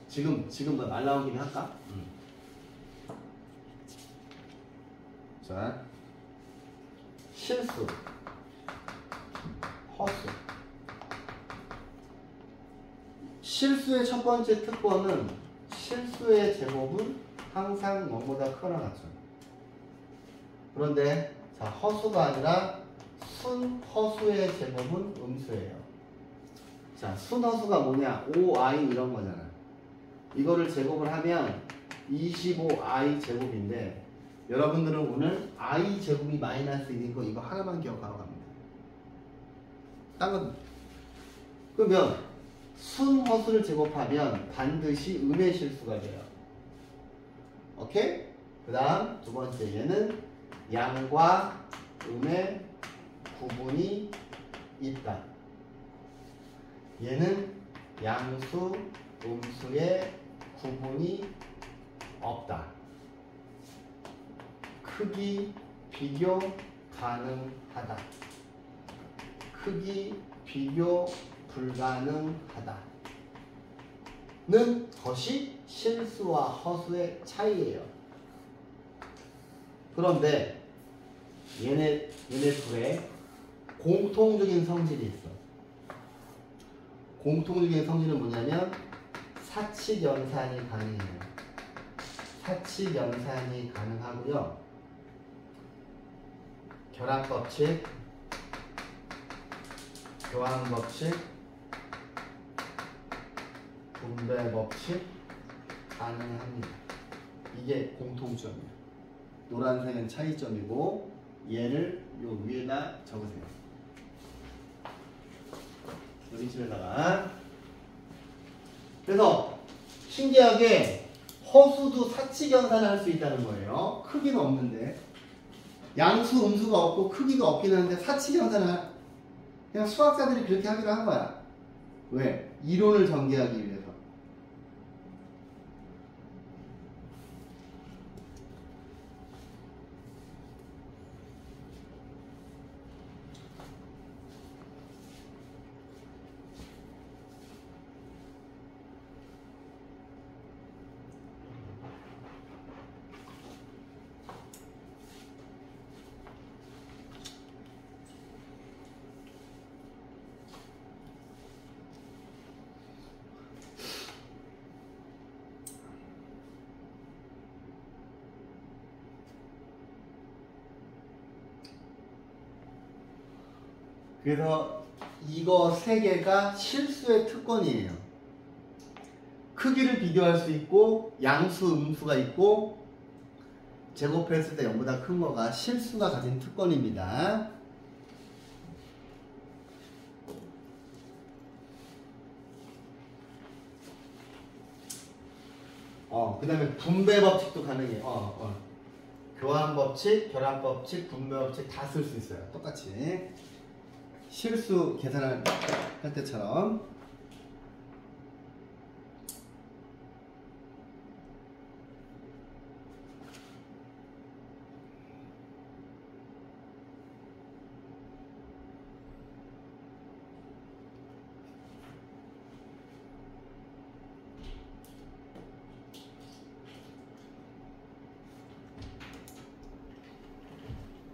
S1: 지금 말 나온 김에 할까? 자, 실수, 허수. 실수의 첫 번째 특권은 실수의 제곱은 항상 0보다 크거나 같죠. 그런데 자, 허수가 아니라 순허수의 제곱은 음수예요. 자, 순허수가 뭐냐? 5i 이런 거잖아. 이거를 제곱을 하면 25i 제곱인데, 여러분들은 오늘 i 제곱이 마이너스 1인 거 이거 하나만 기억하러 갑니다. 딴 건. 그러면 순허수를 제곱하면 반드시 음의 실수가 돼요. 오케이? 그 다음 두 번째, 얘는 양과 음의 구분이 있다. 얘는 양수, 음수의 구분이 없다. 크기 비교 가능하다. 크기 비교 불가능하다. 는 것이 실수와 허수의 차이예요. 그런데 얘네 둘의 공통적인 성질이 있어. 공통적인 성질은 뭐냐면 사칙연산이 가능해요. 사칙연산이 가능하고요. 결합법칙, 교환법칙, 분배법칙 가능합니다. 이게 공통점이에요. 노란색은 차이점이고 얘를 요 위에다 적으세요. 여기쯤에다가. 그래서 신기하게 허수도 사칙연산을 할 수 있다는 거예요. 크기는 없는데. 양수, 음수가 없고 크기가 없긴 한데 사칙연산을 그냥 수학자들이 그렇게 하기로 한 거야. 왜? 이론을 전개하기 위해서. 그래서 이거 세 개가 실수의 특권이에요. 크기를 비교할 수 있고 양수, 음수가 있고 제곱했을 때 0보다 큰 거가 실수가 가진 특권입니다. 그 다음에 분배 법칙도 가능해요. 교환 법칙, 결합 법칙, 분배 법칙 다 쓸 수 있어요. 똑같이. 실수 계산할 때처럼.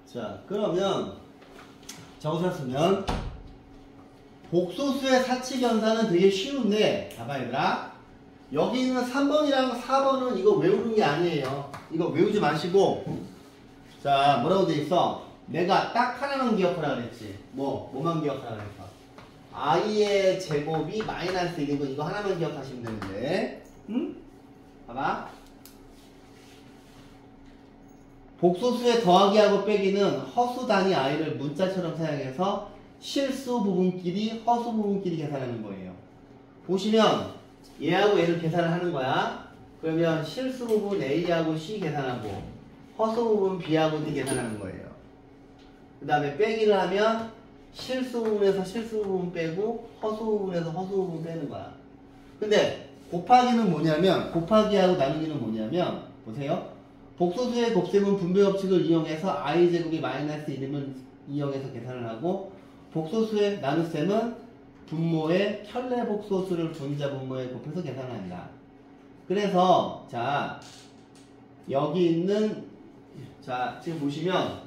S1: 자, 그러면 적어서 쓰면 복소수의 사칙연산은 되게 쉬운데, 봐봐 얘들아, 여기 있는 3번이랑 4번은 이거 외우는 게 아니에요. 이거 외우지 마시고, 자, 뭐라고 돼 있어? 내가 딱 하나만 기억하라 그랬지. 뭐만 기억하라 그랬어? i의 제곱이 마이너스 1인 거 이거 하나만 기억하시면 되는데, 응? 봐봐. 복소수의 더하기하고 빼기는 허수 단위 i를 문자처럼 사용해서 실수 부분끼리 허수 부분끼리 계산하는 거예요. 보시면 얘하고 얘를 계산을 하는 거야. 그러면 실수 부분 A하고 C 계산하고 허수 부분 B하고 D 계산하는 거예요. 그 다음에 빼기를 하면 실수 부분에서 실수 부분 빼고 허수 부분에서 허수 부분 빼는 거야. 근데 곱하기는 뭐냐면, 곱하기하고 나누기는 뭐냐면, 보세요. 복소수의 곱셈은 분배 법칙을 이용해서 i제곱이 마이너스 1이면 이용해서 계산을 하고, 복소수의 나눗셈은 분모의 켤레 복소수를 분자 분모에 곱해서 계산을 한다. 그래서 자, 여기 있는, 자, 지금 보시면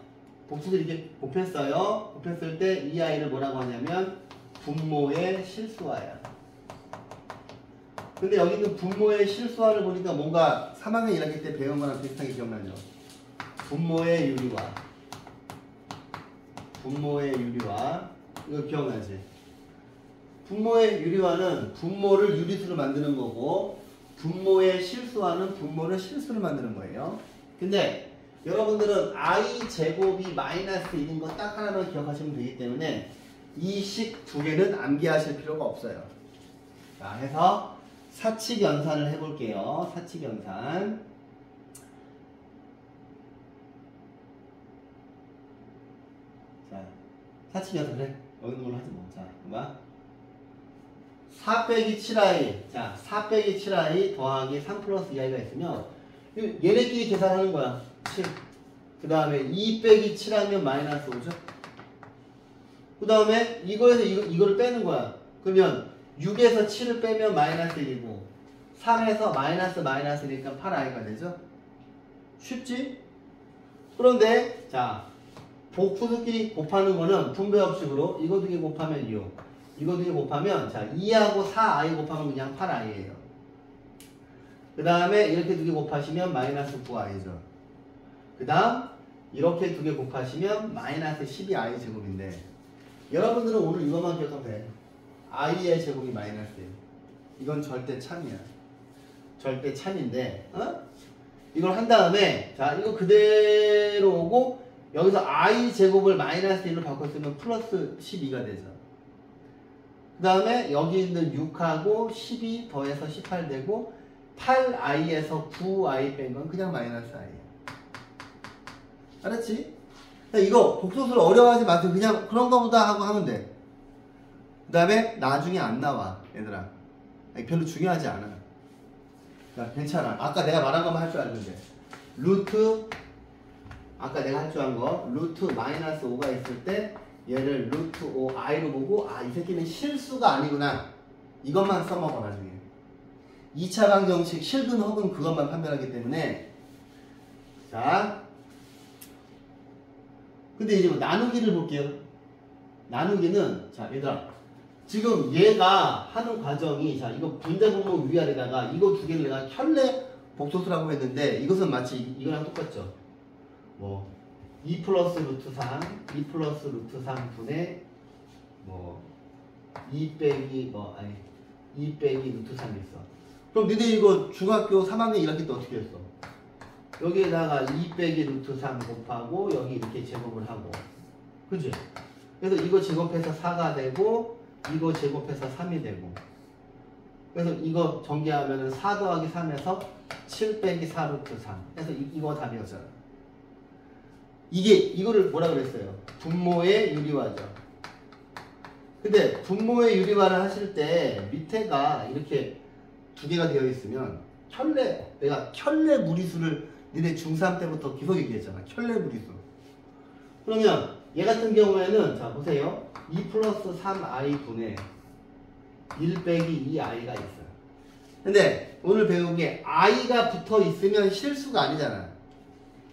S1: 복수를 이렇게 곱했어요. 곱했을 때 이 i를 뭐라고 하냐면 분모의 실수화야. 근데 여기 있는 분모의 실수화를 보니까 뭔가 3학년 1학기 때 배운 거랑 비슷하게 기억나죠? 분모의 유리화. 분모의 유리화. 이거 기억나지? 분모의 유리화는 분모를 유리수로 만드는 거고, 분모의 실수화는 분모를 실수로 만드는 거예요. 근데 여러분들은 i 제곱이 마이너스 1인 거 딱 하나만 기억하시면 되기 때문에 이 식 두 개는 암기하실 필요가 없어요. 자, 해서 사칙연산을 해볼게요. 사칙연산. 자, 사칙연산 그래. 여기 있는 걸로 하지 뭐. 자, 봐봐. 4 빼기 7i. 자, 4 빼기 7i 더하기 3 플러스 2i가 있으면 얘네끼리 계산하는 거야. 7. 그 다음에 2 빼기 7하면 마이너스 5죠. 그 다음에 이거에서 이거를 빼는 거야. 그러면 6에서 7을 빼면 마이너스 1이고 3에서 마이너스니까 8i가 되죠. 쉽지? 그런데 자, 복수수끼리 곱하는 거는 분배 법칙으로 이거 두 개 곱하면 6, 이거 두 개 곱하면 자 2하고 4i 곱하면 그냥 8i예요. 그 다음에 이렇게 두 개 곱하시면 마이너스 9i죠. 그 다음 이렇게 두 개 곱하시면 마이너스 12i 제곱인데, 여러분들은 오늘 이것만 기억하면 돼. i의 제곱이 마이너스 1. 이건 절대 참이야. 절대 참인데, 이걸 한 다음에 자 이거 그대로 오고 여기서 I 제곱을 마이너스 1로 바꿨으면 플러스 12가 되죠. 그 다음에 여기 있는 6하고 12 더해서 18 되고 8i에서 9i 뺀 건 그냥 마이너스 i야. 알았지? 이거 복소수를 어려워하지 마세요. 그냥 그런 거보다 하고 하면 돼. 그 다음에 나중에 안 나와 얘들아. 별로 중요하지 않아. 괜찮아. 아까 내가 말한 것만 할 줄 알면 돼. 루트 아까 내가 할 줄 안 거 루트 마이너스 5가 있을 때 얘를 루트 5 i로 보고 아 이 새끼는 실수가 아니구나. 이것만 써먹어 나중에. 2차 방정식 실근 혹은 그것만 판별하기 때문에 자 근데 이제 뭐 나누기를 볼게요. 나누기는 자 얘들아 지금 얘가 하는 과정이 자 이거 분자분모 위아래다가 이거 두 개를 내가 켤레 복소수라고 했는데 이것은 마치 이거랑 똑같죠. 뭐 2 플러스 루트 3 2 플러스 루트 3 분의 뭐 2 빼기 뭐 아니 2 빼기 루트 3이 있어. 그럼 니네 이거 중학교 3학년 1학기 때 어떻게 했어? 여기에다가 2 빼기 루트 3 곱하고 여기 이렇게 제곱을 하고 그치? 그래서 이거 제곱해서 4가 되고 이거 제곱해서 3이 되고 그래서 이거 전개하면은 4 더하기 3에서 7 빼기 4 루트 3 그래서 이거 답이었잖아. 이거를 뭐라 그랬어요? 분모의 유리화죠. 근데 분모의 유리화를 하실 때 밑에가 이렇게 두 개가 되어 있으면 내가 켤레 무리수를 니네 중3 때부터 계속 얘기했잖아. 켤레 무리수. 그러면 얘 같은 경우에는 자 보세요. 2 플러스 3i 분의 1 빼기 2i가 있어요. 근데 오늘 배운 게 i가 붙어 있으면 실수가 아니잖아.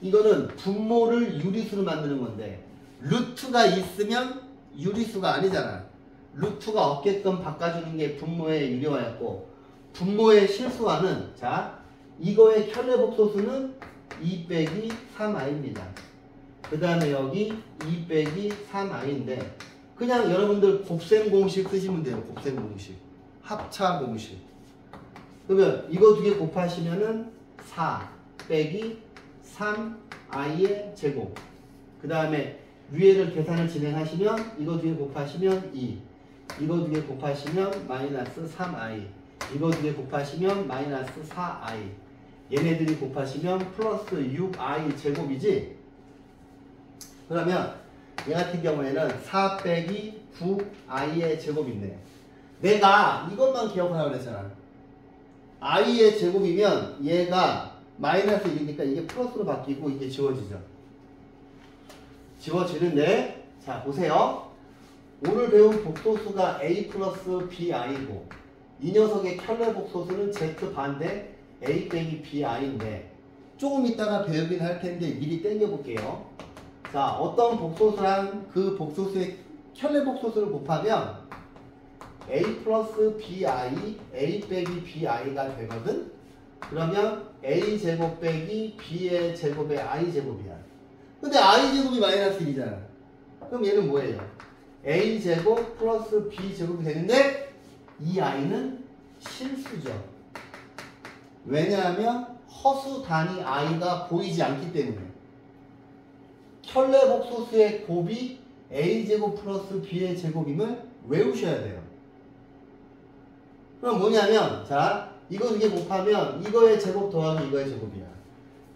S1: 이거는 분모를 유리수로 만드는 건데 루트가 있으면 유리수가 아니잖아. 루트가 없게끔 바꿔주는 게 분모의 유리화였고 분모의 실수화는 자 이거의 켤레 복소수는 2 빼기 3i입니다. 그 다음에 여기 2 빼기 3i인데 그냥 여러분들 곱셈 공식 쓰시면 돼요. 곱셈 공식 합차 공식. 그러면 이거 두 개 곱하시면은 4 빼기 3i의 제곱. 그 다음에 위에를 계산을 진행하시면 이거 두 개 곱하시면 2 이거 두 개 곱하시면 마이너스 3i 이거 두 개 곱하시면 마이너스 4i 얘네들이 곱하시면 플러스 6i 제곱이지. 그러면 얘 같은 경우에는 4 빼기 9i의 제곱인데 내가 이것만 기억하라고 그랬잖아. i의 제곱이면 얘가 마이너스 1이니까 이게 플러스로 바뀌고 이게 지워지죠. 지워지는데 자 보세요. 오늘 배운 복소수가 a 플러스 bi고 이 녀석의 켤레 복소수는 z 반대 a 빼기 bi인데 조금 이따가 배우긴 할 텐데 미리 땡겨볼게요. 자 어떤 복소수랑 그 복소수의 켤레 복소수를 곱하면 a 플러스 bi a 빼기 bi가 되거든. 그러면 a 제곱 빼기 b의 제곱의 i 제곱이야. 근데 i 제곱이 마이너스 1이잖아. 그럼 얘는 뭐예요? a 제곱 플러스 b 제곱이 되는데 이 i는 실수죠. 왜냐하면 허수 단위 i가 보이지 않기 때문에. 켤레 복소수의 곱이 a 제곱 플러스 b의 제곱임을 외우셔야 돼요. 그럼 뭐냐면 자 이거 두 개 곱하면 이거의 제곱 더하기 이거의 제곱이야.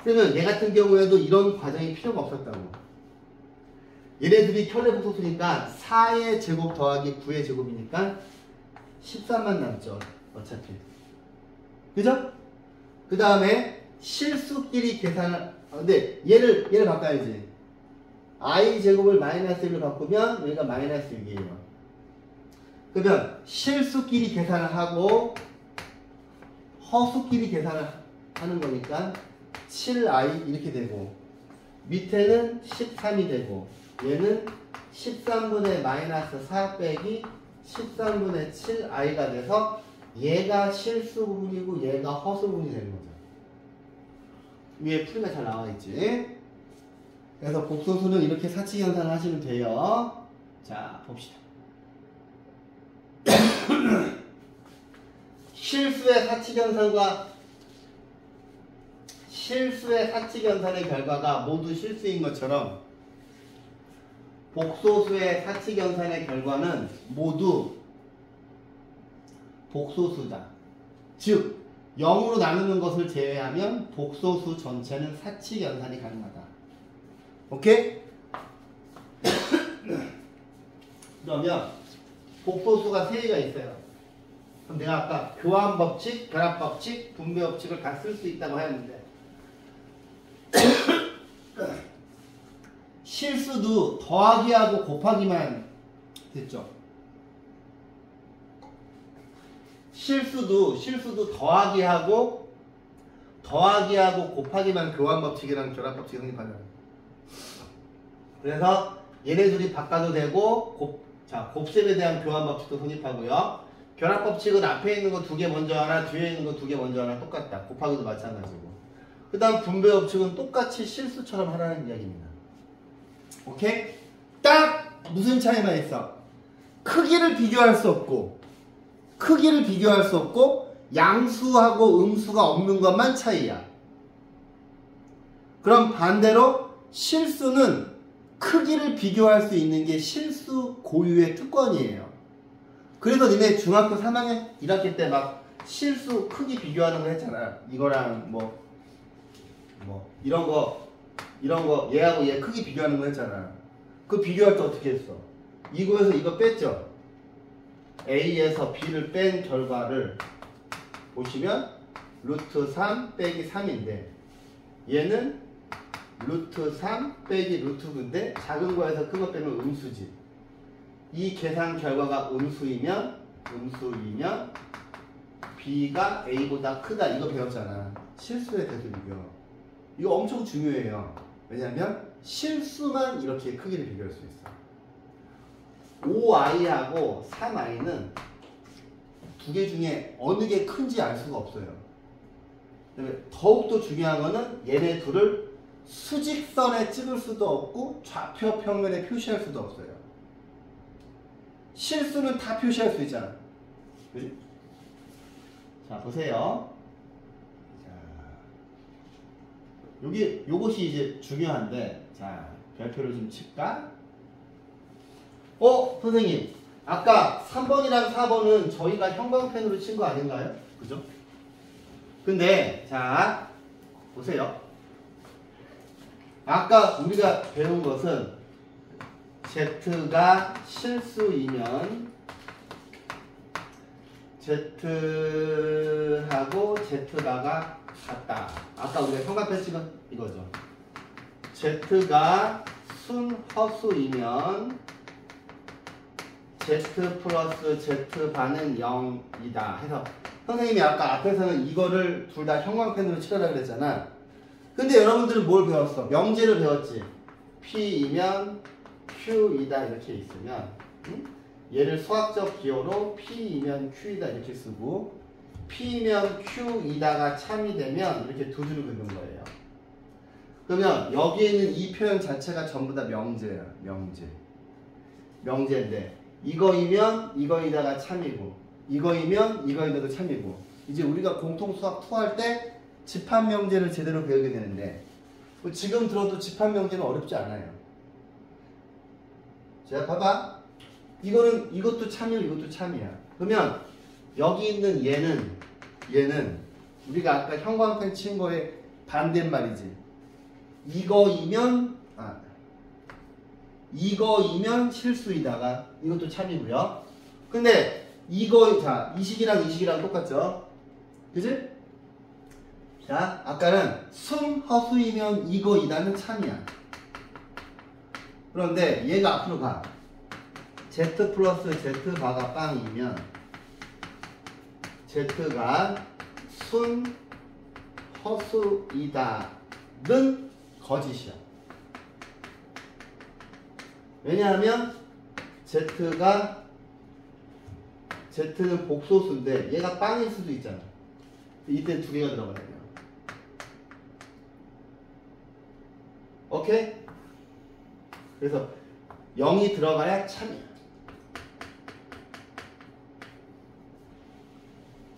S1: 그러면 얘 같은 경우에도 이런 과정이 필요가 없었다고. 얘네들이 켤레 복소수니까 4의 제곱 더하기 9의 제곱이니까 13만 남죠. 어차피. 그죠? 그 다음에 실수끼리 계산을 근데 얘를 바꿔야지. i 제곱을 마이너스 1로 바꾸면 여기가 마이너스 6이에요. 그러면 실수끼리 계산을 하고 허수끼리 계산을 하는 거니까 7i 이렇게 되고 밑에는 13이 되고 얘는 13분의 마이너스 4 빼기 13분의 7i가 돼서 얘가 실수 부분이고 얘가 허수 부분이 되는 거죠. 위에 풀이가 잘 나와 있지. 그래서 복소수는 이렇게 사칙연산을 하시면 돼요. 자 봅시다. 실수의 사칙연산의 결과가 모두 실수인 것처럼 복소수의 사칙연산의 결과는 모두 복소수다. 즉 0으로 나누는 것을 제외하면 복소수 전체는 사칙연산이 가능하다. 오케이? 그러면 복소수가 3개가 있어요. 그럼 내가 아까 교환법칙, 결합법칙, 분배법칙을 다 쓸 수 있다고 했는데 실수도 더하기하고 곱하기만 됐죠. 실수도 더하기하고 곱하기만 교환법칙이랑 결합법칙이 성립하잖아요. 그래서 얘네 둘이 바꿔도 되고 곱셈에 대한 교환법칙도 성립하고요. 결합법칙은 앞에 있는 거 2개 먼저 하나, 뒤에 있는 거 2개 먼저 하나 똑같다. 곱하기도 마찬가지고. 그 다음 분배법칙은 똑같이 실수처럼 하라는 이야기입니다. 오케이? 딱 무슨 차이만 있어? 크기를 비교할 수 없고 양수하고 음수가 없는 것만 차이야. 그럼 반대로 실수는 크기를 비교할 수 있는 게 실수 고유의 특권이에요. 그래서 니네 중학교 3학년 1학기 때 막 실수 크기 비교하는 거 했잖아. 이거랑 뭐 이런 거 얘하고 얘 크기 비교하는 거 했잖아. 그 비교할 때 어떻게 했어? 이거에서 이거 뺐죠? A에서 B를 뺀 결과를 보시면 루트 3 빼기 3인데 얘는 루트 3 빼기 루트 9인데 작은 거에서 큰 거 빼면 음수지. 이 계산 결과가 음수이면 B가 A보다 크다. 이거 배웠잖아. 실수에 대해서 이거 엄청 중요해요. 왜냐하면 실수만 이렇게 크기를 비교할 수 있어. 5i하고 3i는 두 개 중에 어느 게 큰지 알 수가 없어요. 더욱더 중요한 거는 얘네 둘을 수직선에 찍을 수도 없고 좌표 평면에 표시할 수도 없어요. 실수는 다 표시할 수 있잖아. 그치? 자, 보세요. 요것이 이제 중요한데, 자, 별표를 좀 칠까? 선생님. 아까 3번이랑 4번은 저희가 형광펜으로 친 거 아닌가요? 그죠? 근데, 자, 보세요. 아까 우리가 배운 것은 Z가 실수이면 Z하고 Z바가 같다. 아까 우리가 형광펜 찍은 이거죠. Z가 순허수이면 Z 플러스 Z바는 0이다 해서 선생님이 아까 앞에서는 이거를 둘 다 형광펜으로 칠하라 그랬잖아. 근데 여러분들은 뭘 배웠어? 명제를 배웠지. P이면 Q이다 이렇게 있으면 얘를 수학적 기호로 P이면 Q이다 이렇게 쓰고 P면 Q이다가 참이 되면 이렇게 두 줄을 긋는 거예요. 그러면 여기에 있는 이 표현 자체가 전부 다 명제야. 명제인데 이거이면 이거이다가 참이고 이거이면 이거이다도 참이고 이제 우리가 공통수학 2 할 때 집합명제를 제대로 배우게 되는데 지금 들어도 집합명제는 어렵지 않아요. 자 봐봐. 이것도 참이고 이것도 참이야. 그러면 여기 있는 얘는 우리가 아까 형광펜 친 거에 반대말이지. 이거이면 실수이다가 이것도 참이고요. 근데 이 식이랑 똑같죠? 그지? 자, 아까는 순허수이면 이거이다는 참이야. 그런데 얘가 앞으로 가. Z 플러스 Z바가 빵이면 Z가 순허수이다는 거짓이야. 왜냐하면 Z는 복소수인데 얘가 빵일 수도 있잖아. 이때 두 개가 들어가야 돼요. 오케이? 그래서 0이 들어가야 참이야.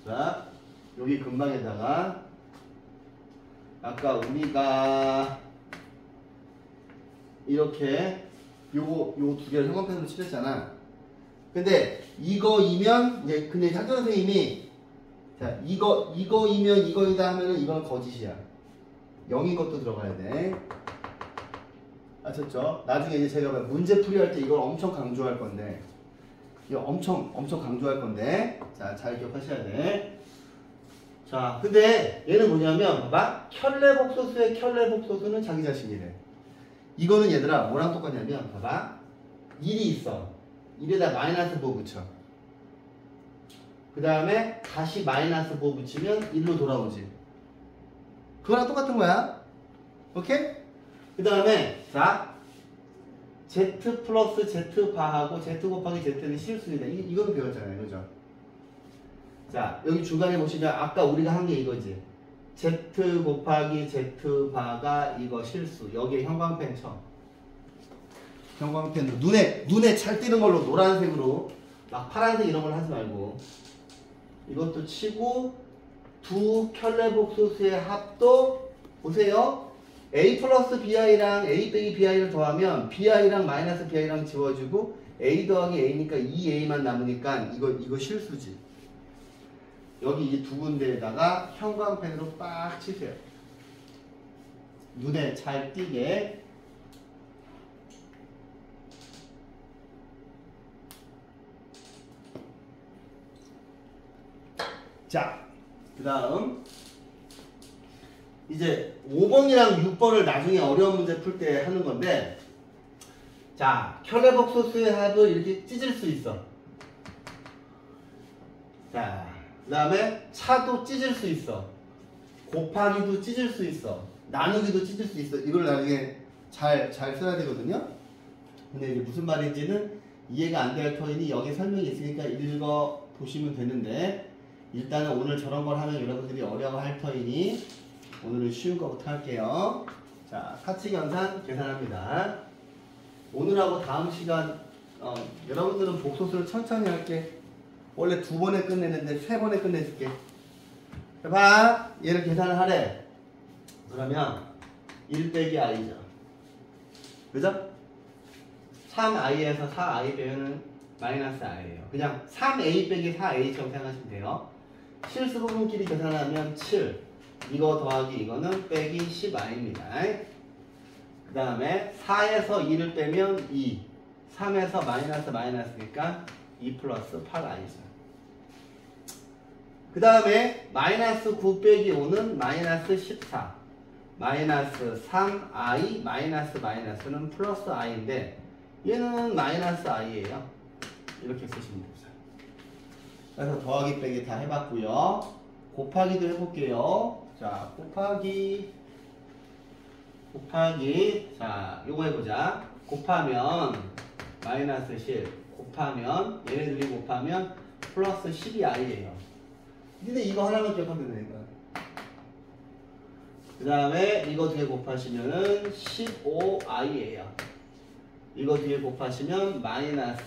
S1: 자, 여기 근방에다가 아까 우리가 이렇게 요거 두 개를 형광펜으로 칠했잖아. 근데 이거이면 이제 근데 학교 선생님이 자 이거이면 이거이다 하면은 이건 거짓이야. 0인 것도 들어가야 돼. 아셨죠? 나중에 이제 제가 문제 풀이할 때 이걸 엄청 강조할 건데 이거 엄청 강조할 건데 자 잘 기억하셔야 돼. 자 근데 얘는 뭐냐면 봐봐 켤레복소수의 켤레복소수는 자기 자신이래. 이거는 얘들아 뭐랑 똑같냐면 봐봐 1이 있어. 1에다 마이너스 5 붙여. 그 다음에 다시 마이너스 5 붙이면 1로 돌아오지. 그거랑 똑같은 거야. 오케이? 그 다음에 자 Z 플러스 Z 바하고 Z 곱하기 Z는 실수이다. 이거는 배웠잖아요. 그죠? 자 여기 중간에 보시면 아까 우리가 한 게 이거지. Z 곱하기 Z 바가 이거 실수. 여기에 형광펜 쳐. 형광펜으로 눈에 잘 띄는 걸로 노란색으로 막 파란색 이런 걸 하지 말고 이것도 치고 두 켤레복소수의 합도 보세요. A 플러스 BI랑 A 빼기 BI를 더하면 BI랑 마이너스 BI랑 지워지고 A 더하기 A니까 2A만 남으니까 이거 실수지. 여기 이 두 군데에다가 형광펜으로 빡 치세요. 눈에 잘 띄게. 자, 그 다음 이제 5번이랑 6번을 나중에 어려운 문제 풀 때 하는 건데 자, 켤레복소수의 합을 이렇게 찢을 수 있어. 자, 그 다음에 차도 찢을 수 있어. 곱하기도 찢을 수 있어. 나누기도 찢을 수 있어. 이걸 나중에 잘 써야 되거든요. 근데 이게 무슨 말인지는 이해가 안 될 터이니 여기 설명이 있으니까 읽어 보시면 되는데 일단은 오늘 저런 걸 하면 여러분들이 어려워할 터이니 오늘은 쉬운 거부터 할게요. 자, 사칙연산 계산합니다. 오늘하고 다음 시간 여러분들은 복소수를 천천히 할게. 원래 2번에 끝내는데 3번에 끝내줄게. 봐, 얘를 계산을 하래. 그러면 1 빼기 i죠. 그죠? 3i에서 4i 빼면은 마이너스 i예요. 그냥 3a 빼기 4a처럼 생각하시면 돼요. 실수 부분끼리 계산하면 7. 이거 더하기 이거는 빼기 10i입니다. 그 다음에 4에서 2를 빼면 2. 3에서 마이너스니까 2 플러스 8i죠. 그 다음에 마이너스 9 빼기 5는 마이너스 14. 마이너스 3i 마이너스는 플러스 i인데 얘는 마이너스 i예요. 이렇게 쓰시면 됩니다. 그래서 더하기 빼기 다 해봤고요. 곱하기도 해볼게요. 자, 곱하기 자, 요거 해보자. 곱하면 마이너스 10 곱하면 얘네들이 곱하면 플러스 12i예요. 근데 이거 하나만 기억하면 되니까. 그 다음에 이거 뒤에 곱하시면은 15i예요. 이거 뒤에 곱하시면 마이너스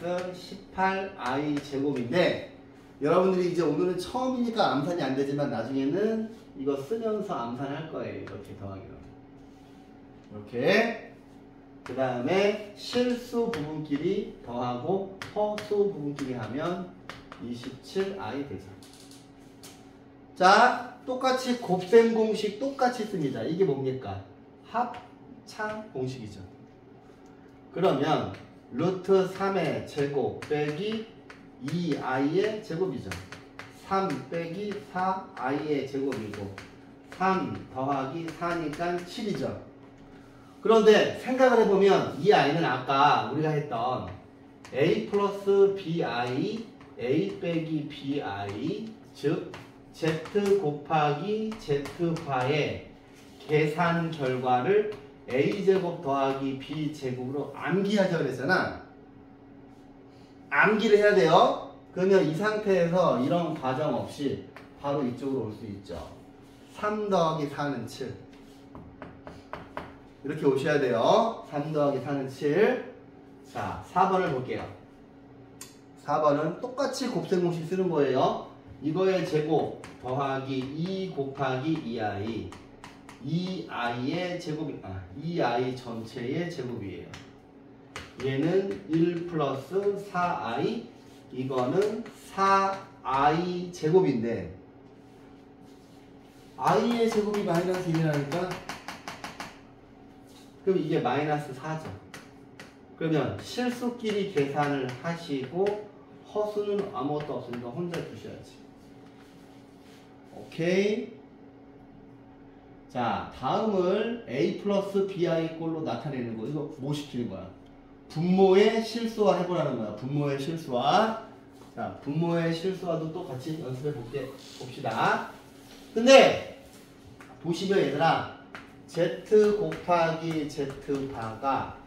S1: 18i 제곱인데 여러분들이 이제 오늘은 처음이니까 암산이 안 되지만 나중에는 이거 쓰면서 암산할 거예요. 이렇게 더하기로. 이렇게. 그 다음에 실수 부분끼리 더하고 허수 부분끼리 하면 27i 되죠. 자, 똑같이 곱셈 공식 똑같이 씁니다. 이게 뭡니까? 합창 공식이죠. 그러면 루트 3의 제곱 빼기 2i의 제곱이죠. 3 빼기 4i의 제곱이고 3 더하기 4니까 7이죠. 그런데 생각을 해보면 이 i는 아까 우리가 했던 a 플러스 bi, a 빼기 bi, 즉 z 곱하기 z파의 계산 결과를 a제곱 더하기 b제곱으로 암기하자 그랬잖아. 암기를 해야 돼요. 그러면 이 상태에서 이런 과정 없이 바로 이쪽으로 올 수 있죠. 3 더하기 4는 7. 이렇게 오셔야 돼요. 3 더하기 4는 7. 자, 4번을 볼게요. 4번은 똑같이 곱셈 공식 쓰는 거예요. 이거의 제곱 더하기 2 곱하기 2i. 2i의 제곱이, 2i 전체의 제곱이에요. 얘는 1 플러스 4i, 이거는 4i 제곱인데 i의 제곱이 마이너스 1이라니까 그럼 이게 마이너스 4죠. 그러면 실수끼리 계산을 하시고 허수는 아무것도 없으니까 혼자 두셔야지. 오케이. 자, 다음을 a 플러스 bi 꼴로 나타내는 거. 이거 뭐 시키는 거야? 분모의 실수화 해보라는 거야. 분모의 실수화. 자, 분모의 실수화도 또 같이 연습해 봅시다. 근데 보시면 얘들아, z 곱하기 z 바가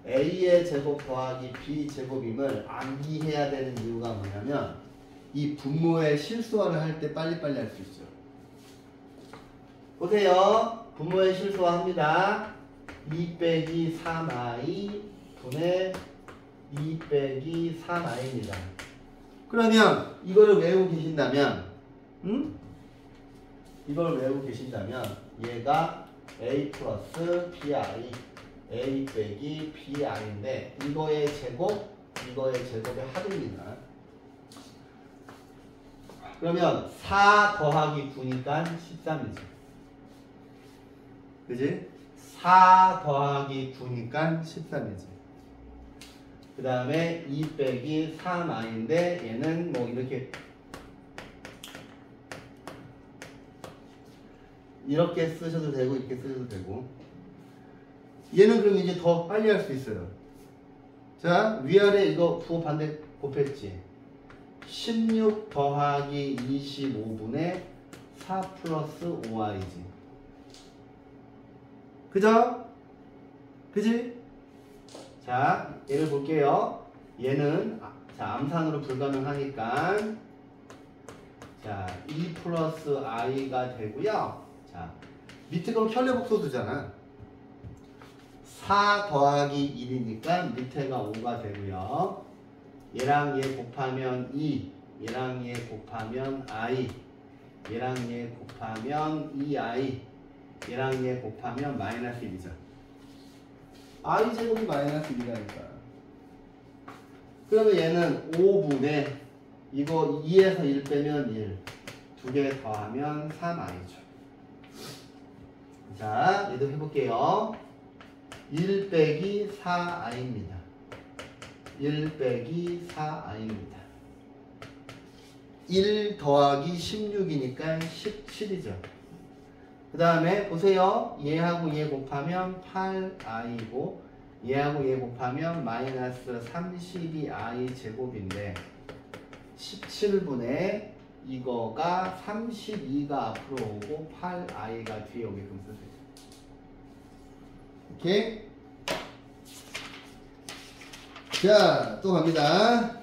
S1: a의 제곱 더하기 b 제곱임을 암기해야 되는 이유가 뭐냐면 이 분모의 실수화를 할 때 빨리빨리 할 수 있어요. 보세요. 분모의 실수화 합니다. 2 빼기 3i 분의 2 빼기 3i입니다. 그러면 이거를 외우고 계신다면 이걸 외우고 계신다면 얘가 a 플러스 bi a 빼기 bi인데 이거의 제곱 이거의 제곱의 합입니다. 그러면 4 더하기 9니까 13이죠. 그지? 4 더하기 9니까 13이지. 그 다음에 2 빼기 3i인데 얘는 뭐 이렇게 쓰셔도 되고 이렇게 쓰셔도 되고 얘는 그럼 이제 더 빨리 할 수 있어요. 자, 위아래 이거 부호 반대 곱했지. 16 더하기 25분의 4 플러스 5i지. 그죠? 그지? 자, 얘를 볼게요. 얘는 자, 암산으로 불가능하니까 자, 2 플러스 i가 되고요. 자, 밑에 건 켤레복소수잖아. 4 더하기 1이니까 밑에가 5가 되고요. 얘랑 얘 곱하면 2, 얘랑 얘 곱하면 i, 얘랑 얘 곱하면 2i, 얘랑 얘 곱하면 마이너스 1이죠. i 제곱이 마이너스 1이라니까. 그러면 얘는 5분의 이거 2에서 1 빼면 1, 2개 더하면 3i죠. 자, 얘도 해볼게요. 1 빼기 4i입니다. 1 빼기 4i입니다. 1 더하기 16이니까 17이죠. 그 다음에 보세요. 얘하고 얘 곱하면 8i고 얘하고 얘 곱하면 마이너스 32i 제곱인데 17분의 이거가 32가 앞으로 오고 8i가 뒤에 오게끔 쓰세요. 오케이? 자, 또 갑니다.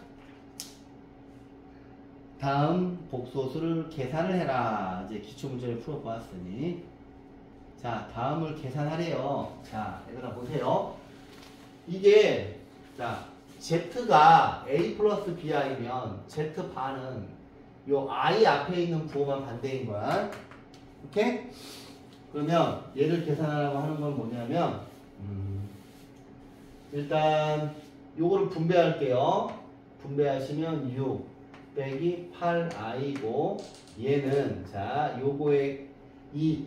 S1: 다음 복소수를 계산을 해라. 이제 기초문제를 풀어보았으니 자, 다음을 계산하래요. 자, 얘들아 보세요. 이게 자, z가 a 플러스 bi면 z바는 요 i 앞에 있는 부호만 반대인 거야. 오케이? 그러면 얘를 계산하라고 하는 건 뭐냐면 일단 요거를 분배할게요. 분배하시면 6 빼기 8i고 얘는 자 요거에 이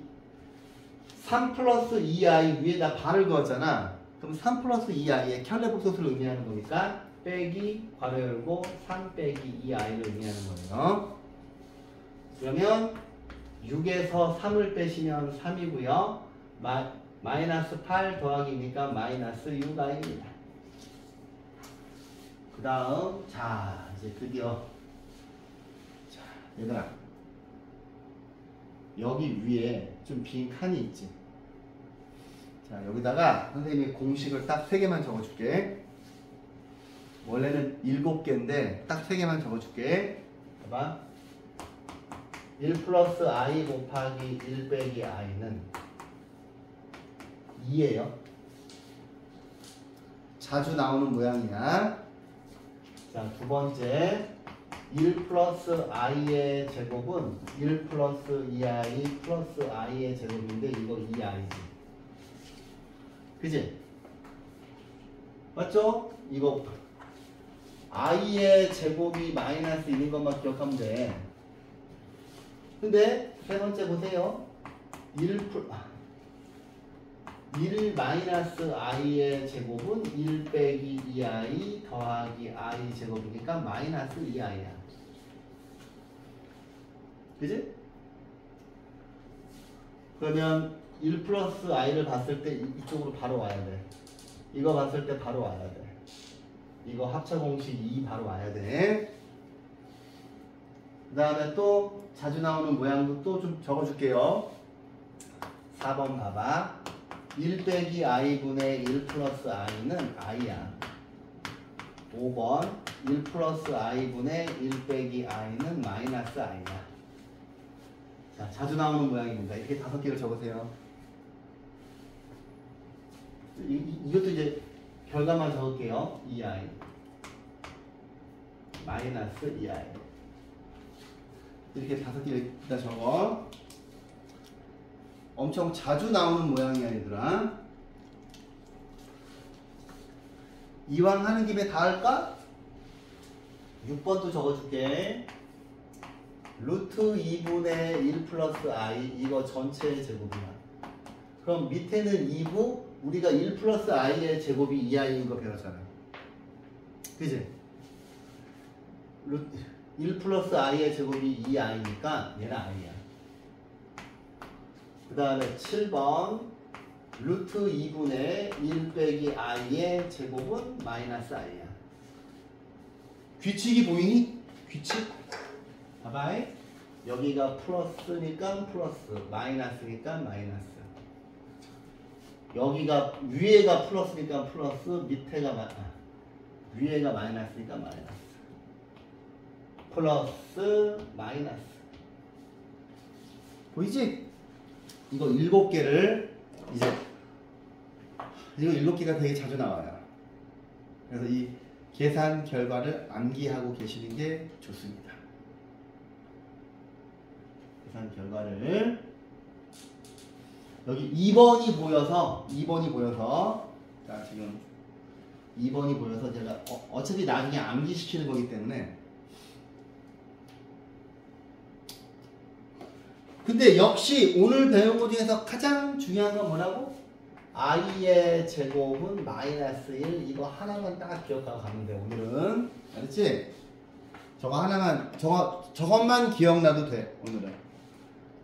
S1: 3 플러스 2i 위에다 반을 그었잖아. 그럼 3 플러스 2i의 켤레복소수를 의미하는 거니까 빼기 괄호 열고 3 빼기 2i를 의미하는 거예요. 그러면 6에서 3을 빼시면 3이고요. 마이너스 8 더하기니까 마이너스 6i입니다. 그 다음 자 이제 드디어 자 얘들아 여기 위에 좀 빈 칸이 있지. 자 여기다가 선생님이 공식을 딱 3개만 적어줄게. 원래는 7개인데 딱 3개만 적어줄게. 봐봐. 1 플러스 i 곱하기 1 빼기 i는 2예요. 자주 나오는 모양이야. 자, 두 번째 1 플러스 i의 제곱은 1 플러스 2i 플러스 i의 제곱인데 이거 2i지. 그지? 맞죠? 이거 i의 제곱이 마이너스 1인 것만 기억하면 돼. 근데 세 번째 보세요. 1 마이너스 i의 제곱은 1 빼기 2i 더하기 i 제곱이니까 마이너스 2i야. 그지? 그러면 1 플러스 i를 봤을 때 이쪽으로 바로 와야 돼. 이거 봤을 때 바로 와야 돼. 이거 합차 공식 2 바로 와야 돼. 그 다음에 또 자주 나오는 모양도 또 좀 적어줄게요. 4번 봐봐. 1 빼기 i분의 1 플러스 i는 i야. 5번 1 플러스 i분의 1 빼기 i는 마이너스 i야. 자, 자주 나오는 모양입니다. 이렇게 5개를 적으세요. 이것도 이제 결과만 적을게요. 2i 마이너스 2i 이렇게 5개를 일단 적어. 엄청 자주 나오는 모양이야 얘들아. 이왕 하는 김에 다 할까? 6번도 적어줄게. 루트 2분의 1 플러스 i 이거 전체의 제곱이야. 그럼 밑에는 2부 우리가 1 플러스 i의 제곱이 2i인 거 배웠잖아. 그지? 1 플러스 i의 제곱이 2i니까 얘는 i야. 그 다음에 7번 루트 2분의 1 빼기 i의 제곱은 마이너스 i야. 규칙이 보이니? 규칙? 봐봐. 여기가 플러스니까 플러스, 마이너스니까 마이너스. 여기가 위에가 플러스니까 플러스, 위에가 마이너스니까 마이너스. 플러스, 마이너스. 보이지? 이거 7개를 이제 이거 7개가 되게 자주 나와요. 그래서 이 계산 결과를 암기하고 계시는 게 좋습니다. 계산 결과를 여기 2번이 보여서 자 지금 2번이 보여서 제가 어차피 나중에 암기시키는 거기 때문에. 근데 역시 오늘 배운 것 중에서 가장 중요한 건 뭐라고? i의 제곱은 마이너스 1 이거 하나만 딱 기억하고 가면 돼 오늘은. 알았지? 저거 하나만 저것만 기억나도 돼 오늘은.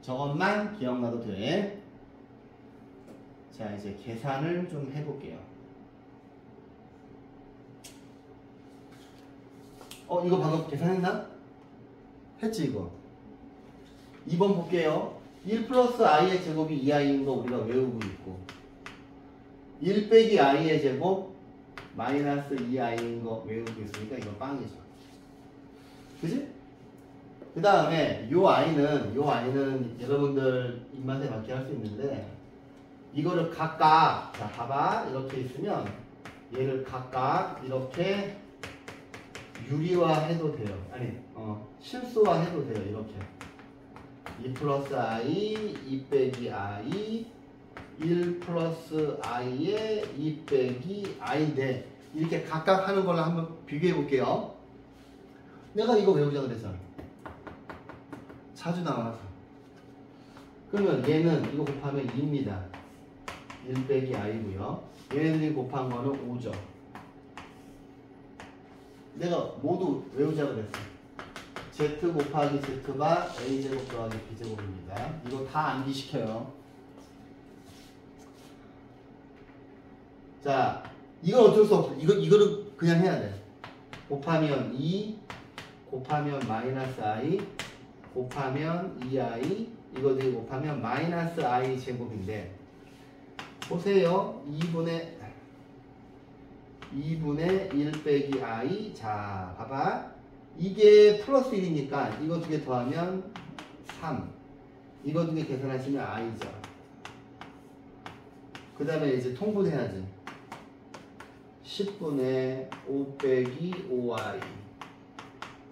S1: 저것만 기억나도 돼. 자 이제 계산을 좀 해볼게요. 이거 방금 계산했나? 했지 이거. 2번 볼게요. 1 플러스 i의 제곱이 2i인 거 우리가 외우고 있고 1 빼기 i의 제곱 마이너스 2i인 거 외우고 있으니까 이건 빵이죠. 그지? 그 다음에 요 i는 여러분들 입맛에 맞게 할 수 있는데 이거를 각각 자 봐봐 이렇게 있으면 얘를 각각 이렇게 유리화해도 돼요. 아니 실수화해도 돼요. 이렇게 2 플러스 i 2 빼기 i 1 플러스 i에 2 빼기 i인데 이렇게 각각 하는 걸로 한번 비교해 볼게요. 내가 이거 외우자 그랬잖아. 자주 나와서. 그러면 얘는 이거 곱하면 2입니다. 1 빼기 i고요. 얘네들이 곱한 거는 5죠. 내가 모두 외우자 그랬어. z 곱하기 z가 a제곱 더하기 b제곱입니다. 이거 다 암기시켜요. 자, 이건 어쩔 수 없어. 이거를 그냥 해야 돼. 곱하면 2, 곱하면 마이너스 i, 곱하면 2i, 이거들이 곱하면 마이너스 i 제곱인데, 보세요. 2분의 1 빼기 i. 자, 봐봐. 이게 플러스 1이니까 이거 두 개 더하면 3. 이거 두 개 계산하시면 i죠. 그 다음에 이제 통분해야지. 10분의 5 빼기 5i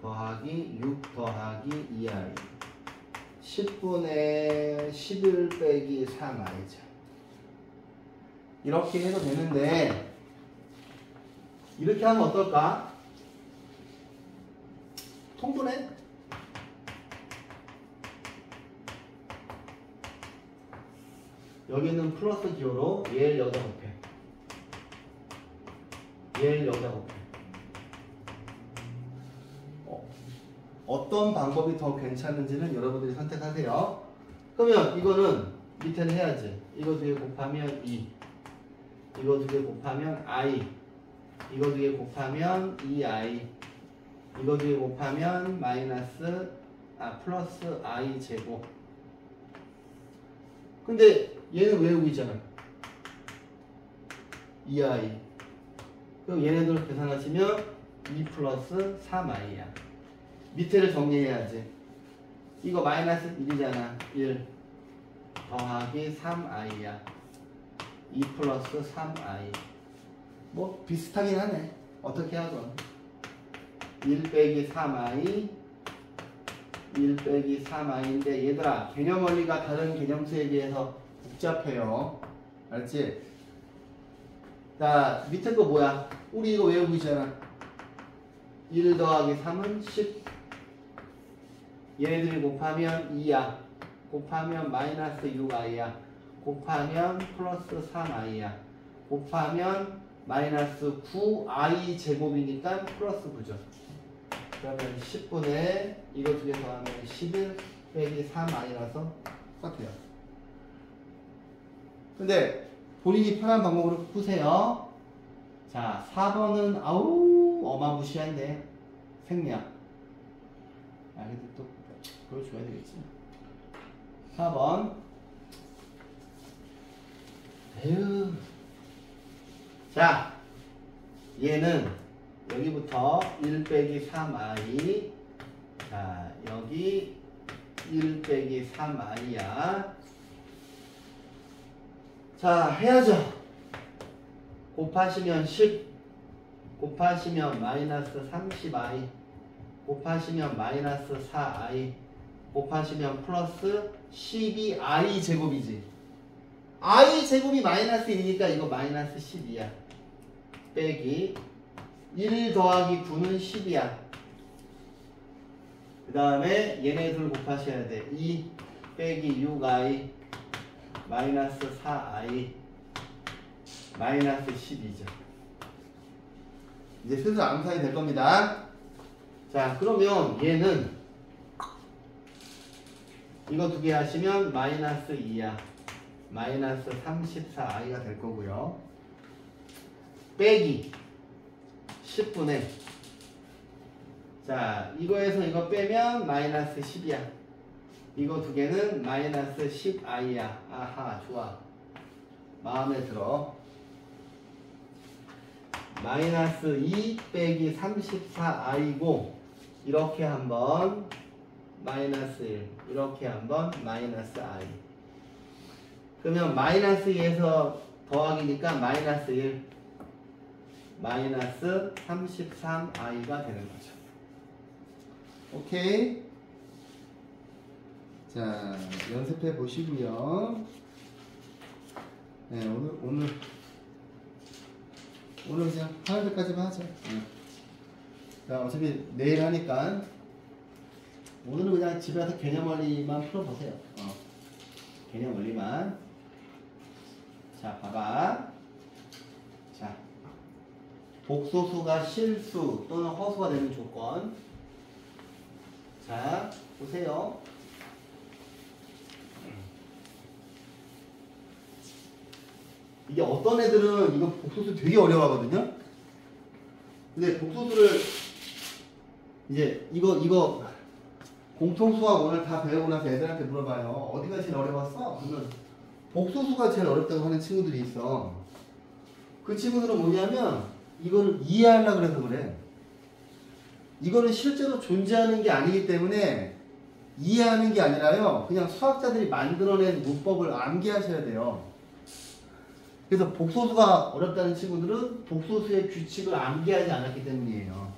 S1: 더하기 6 더하기 2i 10분의 11 빼기 3i죠. 이렇게 해도 되는데 이렇게 하면 어떨까? 통분해. 여기는 플러스 기호로 얘를 여기다 곱해. 얘를 여기다 곱해. 어떤 방법이 더 괜찮은지는 여러분들이 선택하세요. 그러면 이거는 밑에는 해야지. 이거 2개 곱하면 2. 이거 2개 곱하면 i. 이거 2개 곱하면 2i. 이거 2개 곱하면 플러스 i 제곱. 근데 얘는 외우기잖아. 2i. 그럼 얘네들 계산하시면 2 플러스 3i야. 밑에를 정리해야지. 이거 마이너스 1이잖아. 1 더하기 3i야. 2 플러스 3i. 뭐 비슷하긴 하네. 어떻게 하건. 1 빼기 3i 1 빼기 3i인데 얘들아 개념 원리가 다른 개념수에 비해서 복잡해요. 알지? 자 밑에 거 뭐야? 우리 이거 외우고 있잖아. 1 더하기 3은 10. 얘네들이 곱하면 2야. 곱하면 마이너스 6i야. 곱하면 플러스 3i야. 곱하면 마이너스 9i 제곱이니까 플러스 9죠. 그러면 10분의 이거 2개 더하면 11 빼기 3i라서 똑같아요. 근데 본인이 편한 방법으로 푸세요. 자 4번은 아우 어마무시한데 생략. 근데 또 그걸 줘야 되겠지. 4번 에휴. 자 얘는 여기부터 1 빼기 3i. 자 여기 1 빼기 3i야. 자 해야죠. 곱하시면 10 곱하시면 마이너스 30i 곱하시면 마이너스 4i 곱하시면 플러스 12i 제곱이지. i 제곱이 마이너스 1이니까 이거 마이너스 10이야. 빼기 1 더하기 9는 10이야. 그 다음에 얘네 둘 곱하셔야 돼. 2 빼기 6i 마이너스 4i 마이너스 10이죠. 이제 슬슬 암산이 될 겁니다. 자 그러면 얘는 이거 2개 하시면 마이너스 2야. 마이너스 34i가 될 거고요. 빼기 10분의 자 이거에서 이거 빼면 마이너스 10이야. 이거 2개는 마이너스 10i야. 아하 좋아. 마음에 들어. 마이너스 2 빼기 34i고 이렇게 한번 마이너스 1 이렇게 한번 마이너스 i. 그러면 마이너스 2에서 더하기니까 마이너스 1 마이너스 33i가 되는 거죠. 오케이. 자 연습해 보시고요. 네 오늘 그냥 하는 데까지만 하죠. 자 어차피 내일 하니까 오늘은 그냥 집에 와서 개념 원리만 풀어보세요. 개념 원리만. 자 봐봐. 자 복소수가 실수 또는 허수가 되는 조건. 자 보세요. 이게 어떤 애들은 이거 복소수 되게 어려워하거든요. 근데 복소수를 이제 이거 공통수학 오늘 다 배우고 나서 애들한테 물어봐요. 어디가 제일 어려웠어? 그러면 복소수가 제일 어렵다고 하는 친구들이 있어. 그 친구들은 뭐냐면 이거를 이해하려고 그래서 그래. 이거는 실제로 존재하는 게 아니기 때문에 이해하는 게 아니라요. 그냥 수학자들이 만들어낸 문법을 암기하셔야 돼요. 그래서 복소수가 어렵다는 친구들은 복소수의 규칙을 암기하지 않았기 때문이에요.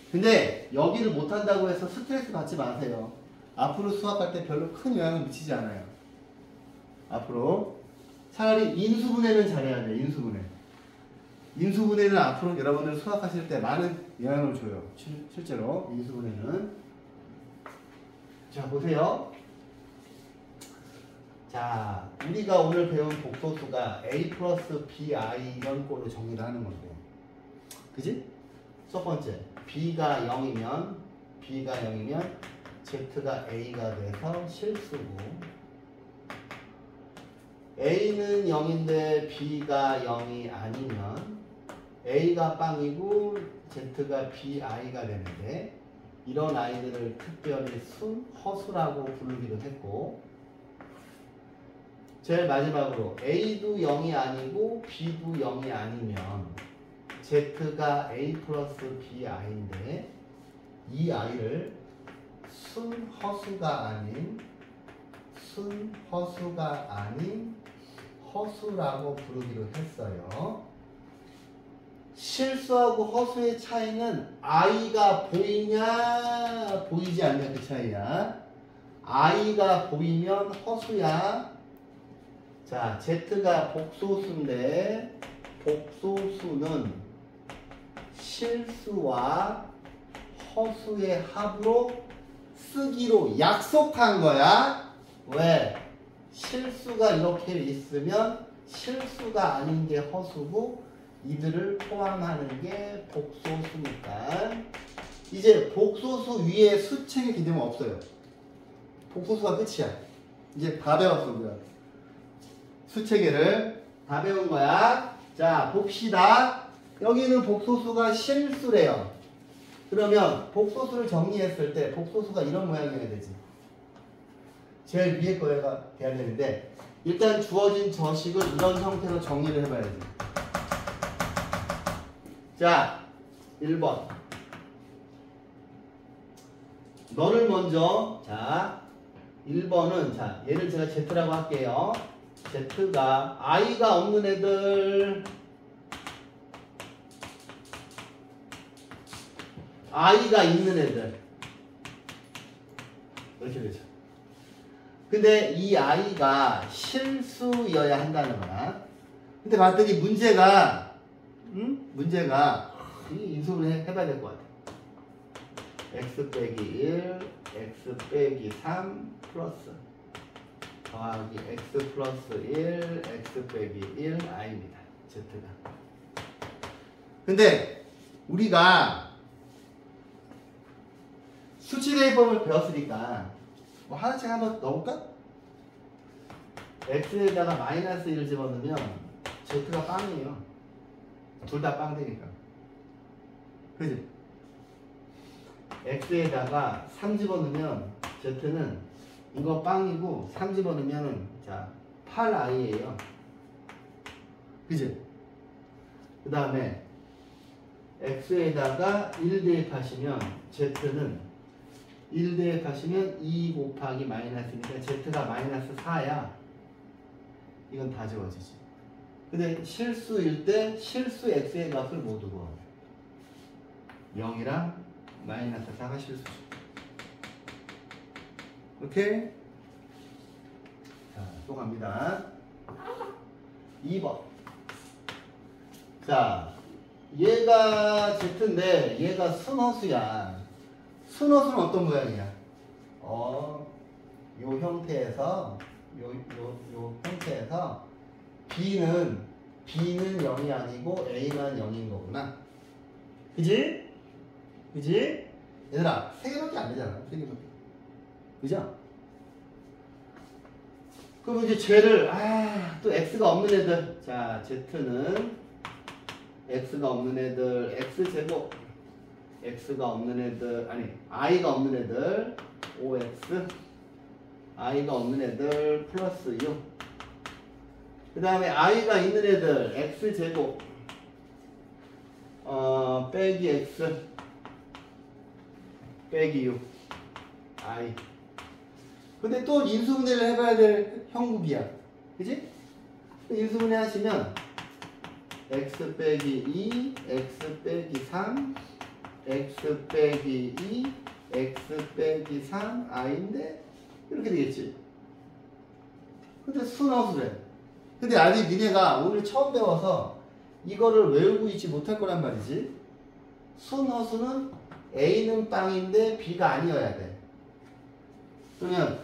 S1: 근데 여기를 못한다고 해서 스트레스 받지 마세요. 앞으로 수학할 때 별로 큰 영향을 미치지 않아요. 앞으로 차라리 인수분해는 잘해야 돼. 인수분해. 인수분해는 앞으로 여러분들 수학하실 때 많은 영향을 줘요. 실제로 인수분해는. 자, 보세요. 자, 우리가 오늘 배운 복소수가 a 플러스 bi 이런 꼴로 정리를 하는 건데, 그지? 첫 번째, b가 0이면 z가 a가 돼서 실수고, a는 0인데 b가 0이 아니면 a가 빵이고 z가 bi가 되는데, 이런 아이들을 특별히 허수라고 부르기도 했고, 제일 마지막으로 a도 0이 아니고 b도 0이 아니면 z가 a 플러스 bi인데, 이 아이를 순허수가 아닌 허수라고 부르기로 했어요. 실수하고 허수의 차이는 i가 보이냐 보이지 않냐 그 차이야. i가 보이면 허수야. 자, z가 복소수인데 복소수는 실수와 허수의 합으로 쓰기로 약속한 거야. 왜? 실수가 이렇게 있으면 실수가 아닌 게 허수고 이들을 포함하는 게 복소수니까. 이제 복소수 위에 수책의 개념은 없어요. 복소수가 끝이야. 이제 다 배웠어 우리가. 수체계를 다 배운 거야. 자, 봅시다. 여기는 복소수가 실수래요. 그러면 복소수를 정리했을 때 복소수가 이런 모양이어야 되지. 제일 위에 거가 돼야 되는데, 일단 주어진 저식을 이런 형태로 정리를 해봐야지. 자, 1번. 너를 먼저, 자, 1번은, 자, 얘를 제가 Z라고 할게요. Z가 i가 없는 애들, i가 있는 애들, 이렇게 되죠. 근데 이 i가 실수여야 한다는 거야. 근데 봤더니 문제가 인수분해 해봐야 될 것 같아. x 빼기 1, x 빼기 3 플러스 더하기 x 플러스 1, x 빼기 1 i입니다. z가. 근데 우리가 수치대입법을 배웠으니까 뭐 하나씩 한번 넣어볼까? x에다가 마이너스 1을 집어넣으면 z가 빵이에요. 둘 다 빵 되니까. 그지? x에다가 3 집어넣으면 z는 이거 빵이고 3 집어넣으면 자 8i예요. 그지? 그 다음에 x에다가 1 대입하시면 z는 1 대입하시면 2 곱하기 마이너스니까 z가 마이너스 4야. 이건 다 지워지지. 근데 실수일 때 실수 x의 값을 못 두고 0이랑 마이너스 4가 실수죠. 오케이? 자, 또 갑니다. 2번. 자, 얘가 z인데 얘가 순허수야. 순허수는 어떤 모양이야? 요 형태에서 요 형태에서 b는 0이 아니고 a만 0인 거구나. 그지? 그지? 얘들아, 3개밖에 안 되잖아. 3개밖에. 그죠? 그럼 이제 쟤를, 또 x가 없는 애들. 자, z는 x가 없는 애들, x제곱. x가 없는 애들, 아니, i가 없는 애들, 5x. i가 없는 애들, 플러스 6. 그 다음에 i가 있는 애들, x제곱. 빼기 x. 빼기 6. i. 근데 또 인수분해를 해봐야 될 형국이야. 그지? 인수분해 하시면 x 빼기 2, x 빼기 3, x 빼기 2, x 빼기 3, i인데 이렇게 되겠지. 근데 순허수래. 근데 아직 니네가 오늘 처음 배워서 이거를 외우고 있지 못할 거란 말이지. 순허수는 A는 빵인데 B가 아니어야 돼. 그러면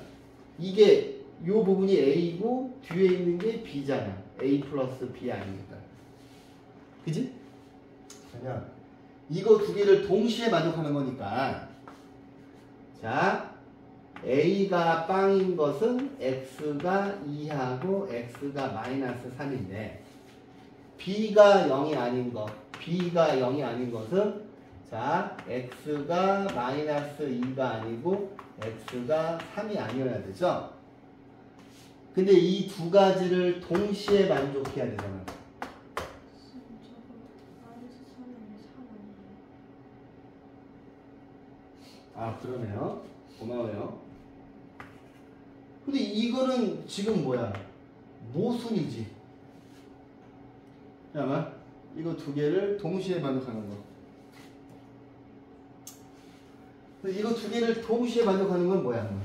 S1: 이게 요 부분이 A고 뒤에 있는 게 B잖아. A 플러스 B 아니니까. 그지? 그러면 이거 두 개를 동시에 만족하는 거니까 자 A가 빵인 것은 X가 2하고 X가 마이너스 3인데 B가 0이 아닌 것 B가 0이 아닌 것은 자 X가 마이너스 2가 아니고 X가 3이 아니어야 되죠. 근데 이 두 가지를 동시에 만족해야 되잖아. 아 그러네요. 고마워요. 근데 이거는 지금 뭐야? 모순이지. 잠깐만. 이거 두 개를 동시에 만족하는 거. 근데 이거 두 개를 동시에 만족하는 건 뭐야?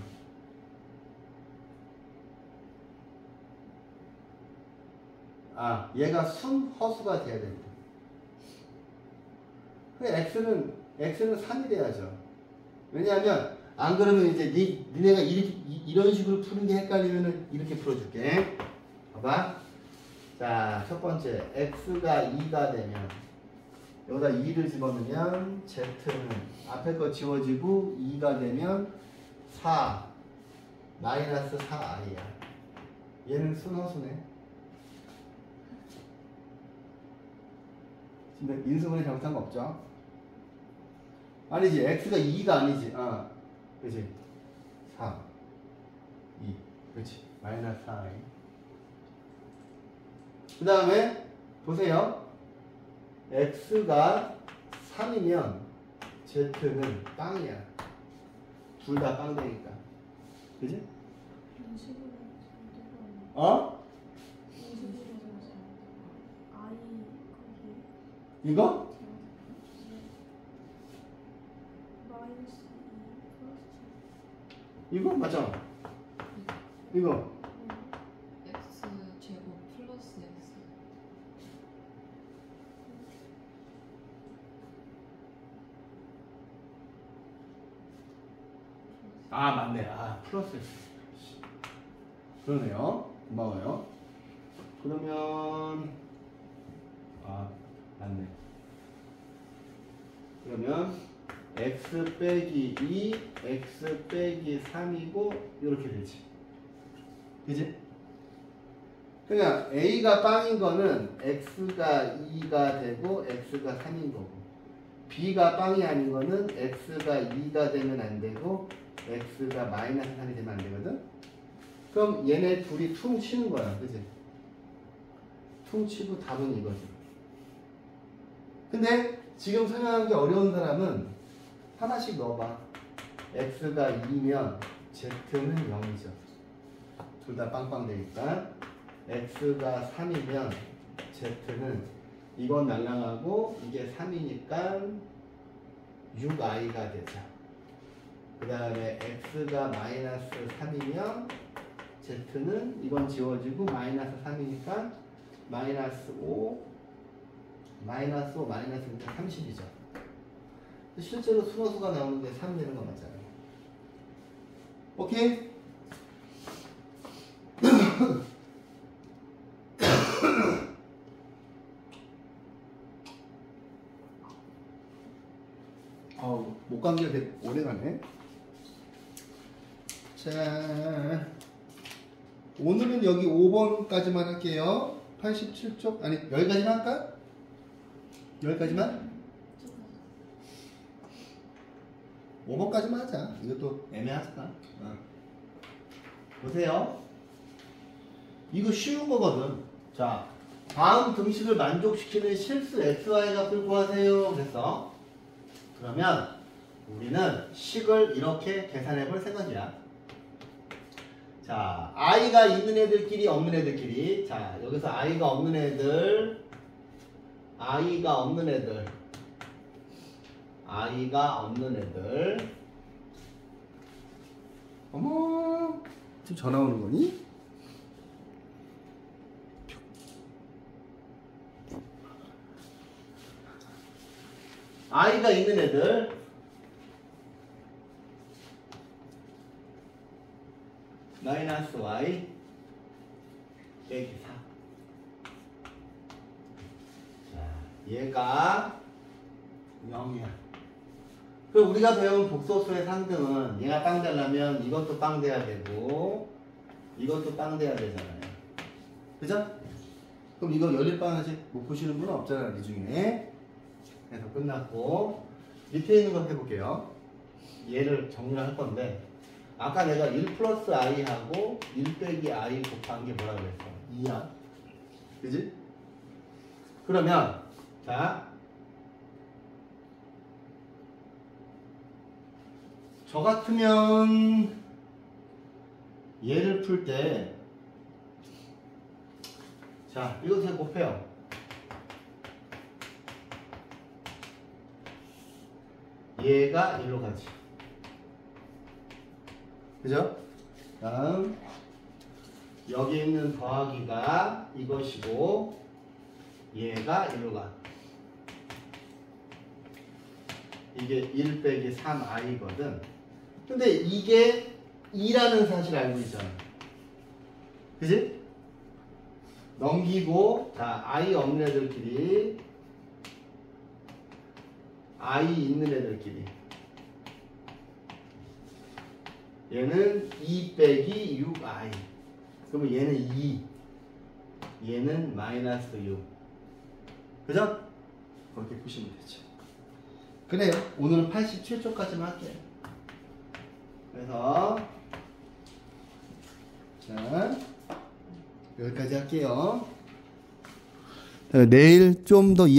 S1: 아, 얘가 순허수가 돼야 된다. 근데 x는 3이 돼야죠. 왜냐하면 안 그러면 이제 니네가 이런 식으로 푸는 게 헷갈리면은 이렇게 풀어줄게. 봐봐. 자, 첫 번째 x가 2가 되면 여기다 2를 집어넣으면 z는 앞에 거 지워지고 2가 되면 4 마이너스 4i야. 얘는 순허수네. 근데 인수분해 잘못한 거 없죠? 아니지. x가 2가 아니지. 그렇지. 3 2 그렇지. 마이너스 4i. 그 다음에 보세요. x가 3이면 z는 빵이야. 둘 다 빵 되니까. 그지? 어? 이거? 이거 맞아. 이거.
S2: x 제곱 플러스 x.
S1: 아 맞네. 아 플러스 x. 그러네요. 고마워요. 그러면 맞네. 그러면 x 빼기 2, x 빼기 3이고 이렇게 되지. 그지? 그러니까 a가 빵인 거는 x가 2가 되고 x가 3인 거고 b가 빵이 아닌 거는 x가 2가 되면 안 되고 x가 마이너스 3이 되면 안 되거든? 그럼 얘네 둘이 퉁 치는 거야. 그지? 퉁 치고 답은 이거지. 근데 지금 설명하기 어려운 사람은 하나씩 넣어봐. x가 2면 z는 0이죠. 둘 다 빵빵 되니까. x가 3이면 z는 이건 날라가고 이게 3이니까 6i가 되죠. 그 다음에 x가 마이너스 3이면 z는 이건 지워지고 마이너스 3이니까 마이너스 5 마이너스 5 마이너스 30이죠. 실제로 순허수가 나오는데 3 되는 거 맞잖아요. 오케이? 목 감기가 되게 오래 가네. 자, 오늘은 여기 5번까지만 할게요. 87쪽? 아니, 여기까지만 할까? 여기까지만? 5번까지만 하자. 이것도 애매하잖아. 보세요. 이거 쉬운 거거든. 자, 다음 등식을 만족시키는 실수 xy 값을 구하세요. 그랬어. 그러면 우리는 식을 이렇게 계산해 볼 생각이야. 자, i가 있는 애들끼리 없는 애들끼리. 자, 여기서 i가 없는 애들, i가 없는 애들, 어머, 지금 전화 오는 거니? i가 있는 애들 마이너스 y 빼기 4. 자, 얘가 0이야. 그럼 우리가 배운 복소수의 상등은 얘가 빵 되려면 이것도 빵 돼야 되고 이것도 빵 돼야 되잖아요. 그죠? 그럼 이거 열릴빵하지 못 보시는 분은 없잖아요, 이 중에. 그래서 끝났고 밑에 있는 거 해볼게요. 얘를 정리를 할 건데 아까 내가 1 플러스 i하고 1 빼기 i 곱한 게 뭐라고 그랬어? 2야. 그지? 그러면 자, 저 같으면 얘를 풀 때 자, 이것을 곱해요. 얘가 1로 가지. 그죠? 다음 여기 있는 더하기가 이것이고 얘가 1로 가. 이게 1 빼기 3i거든. 근데 이게 2라는 사실 알고 있잖아. 그지? 넘기고 자 i 없는 애들끼리 i 있는 애들끼리 얘는 2 빼기 6i 그러면 얘는 2 얘는 마이너스 6 그죠? 그렇게 푸시면 되죠. 그래요. 오늘은 87초까지만 할게요. 그래서 자 여기까지 할게요. 내일 좀 더 이어서